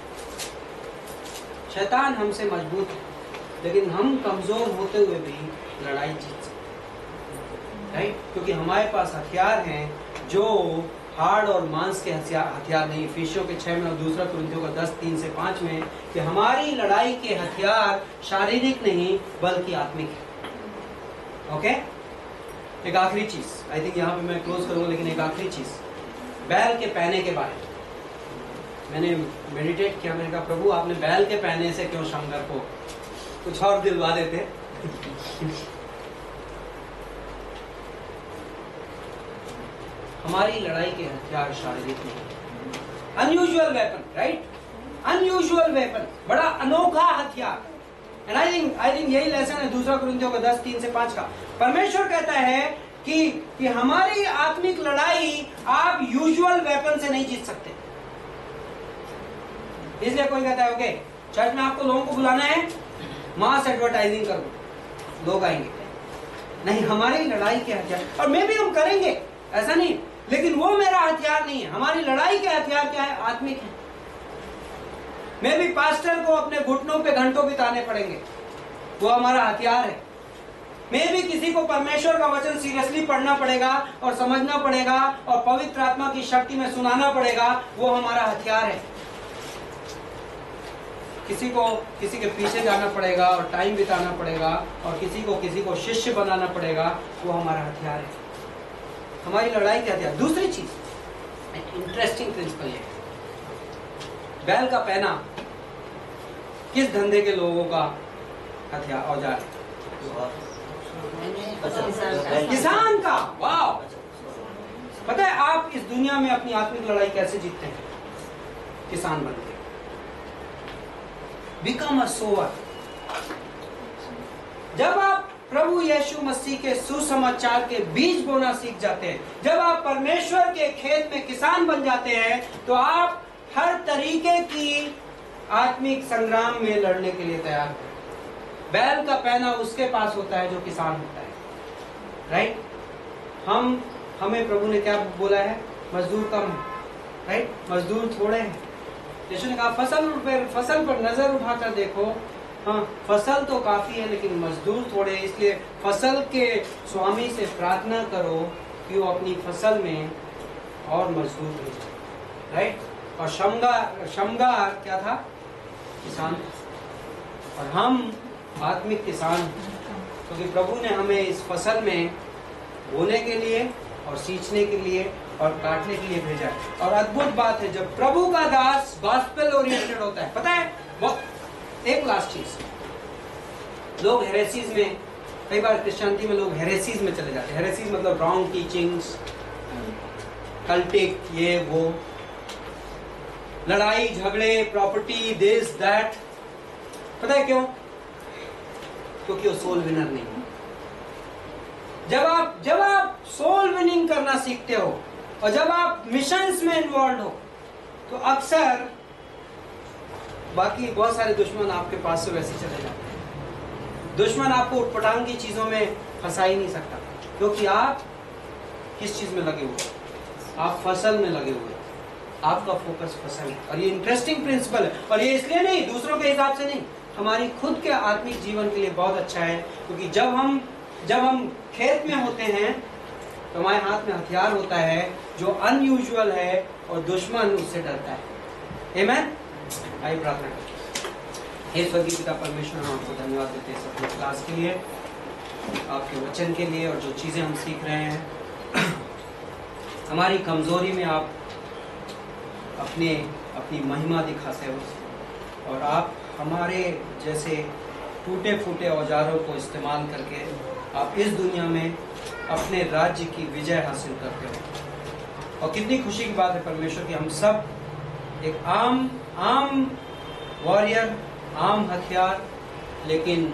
[SPEAKER 1] शैतान हमसे मजबूत है, लेकिन हम कमजोर होते हुए भी लड़ाई जीत सकते, राइट, क्योंकि हमारे पास हथियार हैं जो हार्ड और मांस के हथियार नहीं। इफिसियों के 6 में और दूसरा कुरिन्थियों का 10:3-5 में कि हमारी लड़ाई के हथियार शारीरिक नहीं बल्कि आत्मिक है। ओके, एक आखिरी चीज, आई थिंक यहाँ पे मैं क्लोज करूंगा, लेकिन एक आखिरी चीज, बैल के पहने के बारे में मैंने मेडिटेट किया। मैंने कहा प्रभु आपने बैल के पहने से क्यों शंकर को कुछ और दिलवा देते। हमारी लड़ाई के हथियार शारीरिक नहीं, unusual weapon, right, unusual weapon, बड़ा अनोखा हथियार। एंड आई थिंक यही लेसन है दूसरा कुरिन्थियों का 10:3-5 का। परमेश्वर कहता है कि हमारी आत्मिक लड़ाई आप यूजुअल वेपन से नहीं जीत सकते। इसलिए कोई कहता है ओके चर्च में आपको लोगों को बुलाना है, मास एडवर्टाइजिंग करो, लोग आएंगे। नहीं, हमारी लड़ाई के हथियार, और मे भी हम करेंगे, ऐसा नहीं, लेकिन वो मेरा हथियार नहीं है। हमारी लड़ाई के हथियार क्या है? आत्मिक है। मे भी पास्टर को अपने घुटनों पे घंटों बिताने पड़ेंगे, वो हमारा हथियार है। मे भी किसी को परमेश्वर का वचन सीरियसली पढ़ना पड़ेगा और समझना पड़ेगा और पवित्र आत्मा की शक्ति में सुनाना पड़ेगा, वो हमारा हथियार है। किसी को किसी के पीछे जाना पड़ेगा और टाइम बिताना पड़ेगा, और किसी को शिष्य बनाना पड़ेगा, वो हमारा हथियार है। हमारी लड़ाई के हथियार। दूसरी चीज, इंटरेस्टिंग प्रिंसिपल है, बैल का पहना किस धंधे के लोगों का हथियार, औजार है? किसान का। वाह! पता है आप इस दुनिया में अपनी आत्मिक लड़ाई कैसे जीतते हैं? किसान बनके। Become a sower. जब आप प्रभु यीशु मसीह के सुसमाचार के बीज बोना सीख जाते हैं, जब आप परमेश्वर के खेत में किसान बन जाते हैं, तो आप हर तरीके की आत्मिक संग्राम में लड़ने के लिए तैयार हैं। बैल का पहना उसके पास होता है जो किसान होता है, राइट? हमें प्रभु ने क्या बोला है? मजदूर कम है, राइट? मजदूर थोड़े हैं। यीशु ने कहा फसल पर नजर उठाकर देखो, हाँ फसल तो काफी है लेकिन मजदूर थोड़े हैं, इसलिए फसल के स्वामी से प्रार्थना करो कि वो अपनी फसल में और मजदूर भेजे, राइट? और शमगार क्या था? किसान। और हम आत्मिक किसान, क्योंकि प्रभु ने हमें इस फसल में बोने के लिए और सींचने के लिए और काटने के लिए भेजा है। और अद्भुत बात है, जब प्रभु का दास गॉस्पेल ओरिएंटेड होता है, पता है वो एक लास्ट चीज, लोग हेरेसीज में, कई बार क्रिश्चियनिटी में लोग हेरेसीज में चले जाते हैं। हेरेसीज मतलब रॉन्ग टीचिंग्स, कल्टिक, ये वो, लड़ाई झगड़े, प्रॉपर्टी, दिस दैट। पता है क्यों? क्योंकि वो सोल विनर नहीं है। जब आप सोल विनिंग करना सीखते हो और जब आप मिशंस में इन्वॉल्व हो, तो अक्सर बाकी बहुत सारे दुश्मन आपके पास से वैसे चले जाते हैं। दुश्मन आपको उटपटांग की चीजों में फंसा ही नहीं सकता, क्योंकि आप किस चीज में लगे हुए? आप फसल में लगे हुए, आपका फोकस फसल है। और ये इंटरेस्टिंग प्रिंसिपल है, और ये इसलिए नहीं, दूसरों के हिसाब से नहीं, हमारी खुद के आत्मिक जीवन के लिए बहुत अच्छा है। क्योंकि जब हम खेत में होते हैं तो हमारे हाथ में हथियार होता है जो अनयूजुअल है और दुश्मन उससे डरता है। आमीन। आइए प्रार्थना करें। हे स्वर्गीय पिता परमेश्वर, हम आपको धन्यवाद देते हैं अपनी क्लास के लिए, आपके वचन के लिए, और जो चीज़ें हम सीख रहे हैं। हमारी कमजोरी में आप अपनी महिमा दिखाते हो, और आप हमारे जैसे टूटे फूटे औजारों को इस्तेमाल करके आप इस दुनिया में अपने राज्य की विजय हासिल करते हो। और कितनी खुशी की बात है परमेश्वर कि हम सब एक आम वॉरियर, आम हथियार, लेकिन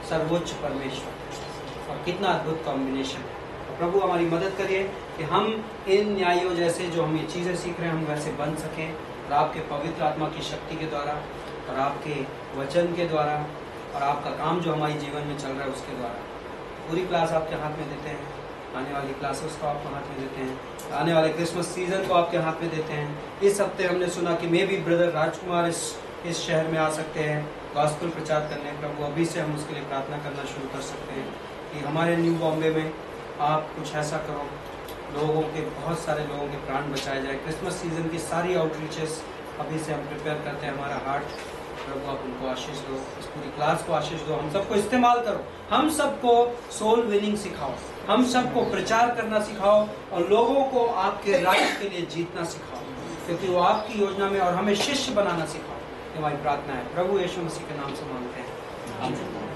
[SPEAKER 1] सर्वोच्च परमेश्वर। और कितना अद्भुत कॉम्बिनेशन। तो प्रभु हमारी मदद करिए कि हम इन न्यायों जैसे जो हम ये चीज़ें सीख रहे हैं, हम वैसे बन सकें, और आपके पवित्र आत्मा की शक्ति के द्वारा, और आपके वचन के द्वारा, और आपका काम जो हमारे जीवन में चल रहा है उसके द्वारा। पूरी क्लास आपके हाथ में देते हैं, आने वाली क्लासेस को आपके हाथ में देते हैं, आने वाले क्रिसमस सीजन को आपके हाथ में देते हैं। इस हफ्ते हमने सुना कि मे भी ब्रदर राजकुमार इस शहर में आ सकते हैं गॉस्पेल प्रचार करने। प्रभु अभी से हम उसके लिए प्रार्थना करना शुरू कर सकते हैं कि हमारे न्यू बॉम्बे में आप कुछ ऐसा करो, बहुत सारे लोगों के प्राण बचाए जाए। क्रिसमस सीजन की सारी आउटरीचेस अभी से हम प्रिपेयर करते हैं, हमारा हार्ट। प्रभु आप उनको आशीष दो, इस पूरी क्लास को आशीष दो, हम सबको इस्तेमाल करो, हम सबको सोल विनिंग सिखाओ, हम सबको प्रचार करना सिखाओ, और लोगों को आपके राज्य के लिए जीतना सिखाओ, क्योंकि वो आपकी योजना में, और हमें शिष्य बनाना सिखाओ। हमारी प्रार्थना है प्रभु यीशु मसीह के नाम से मांगते हैं, आमीन।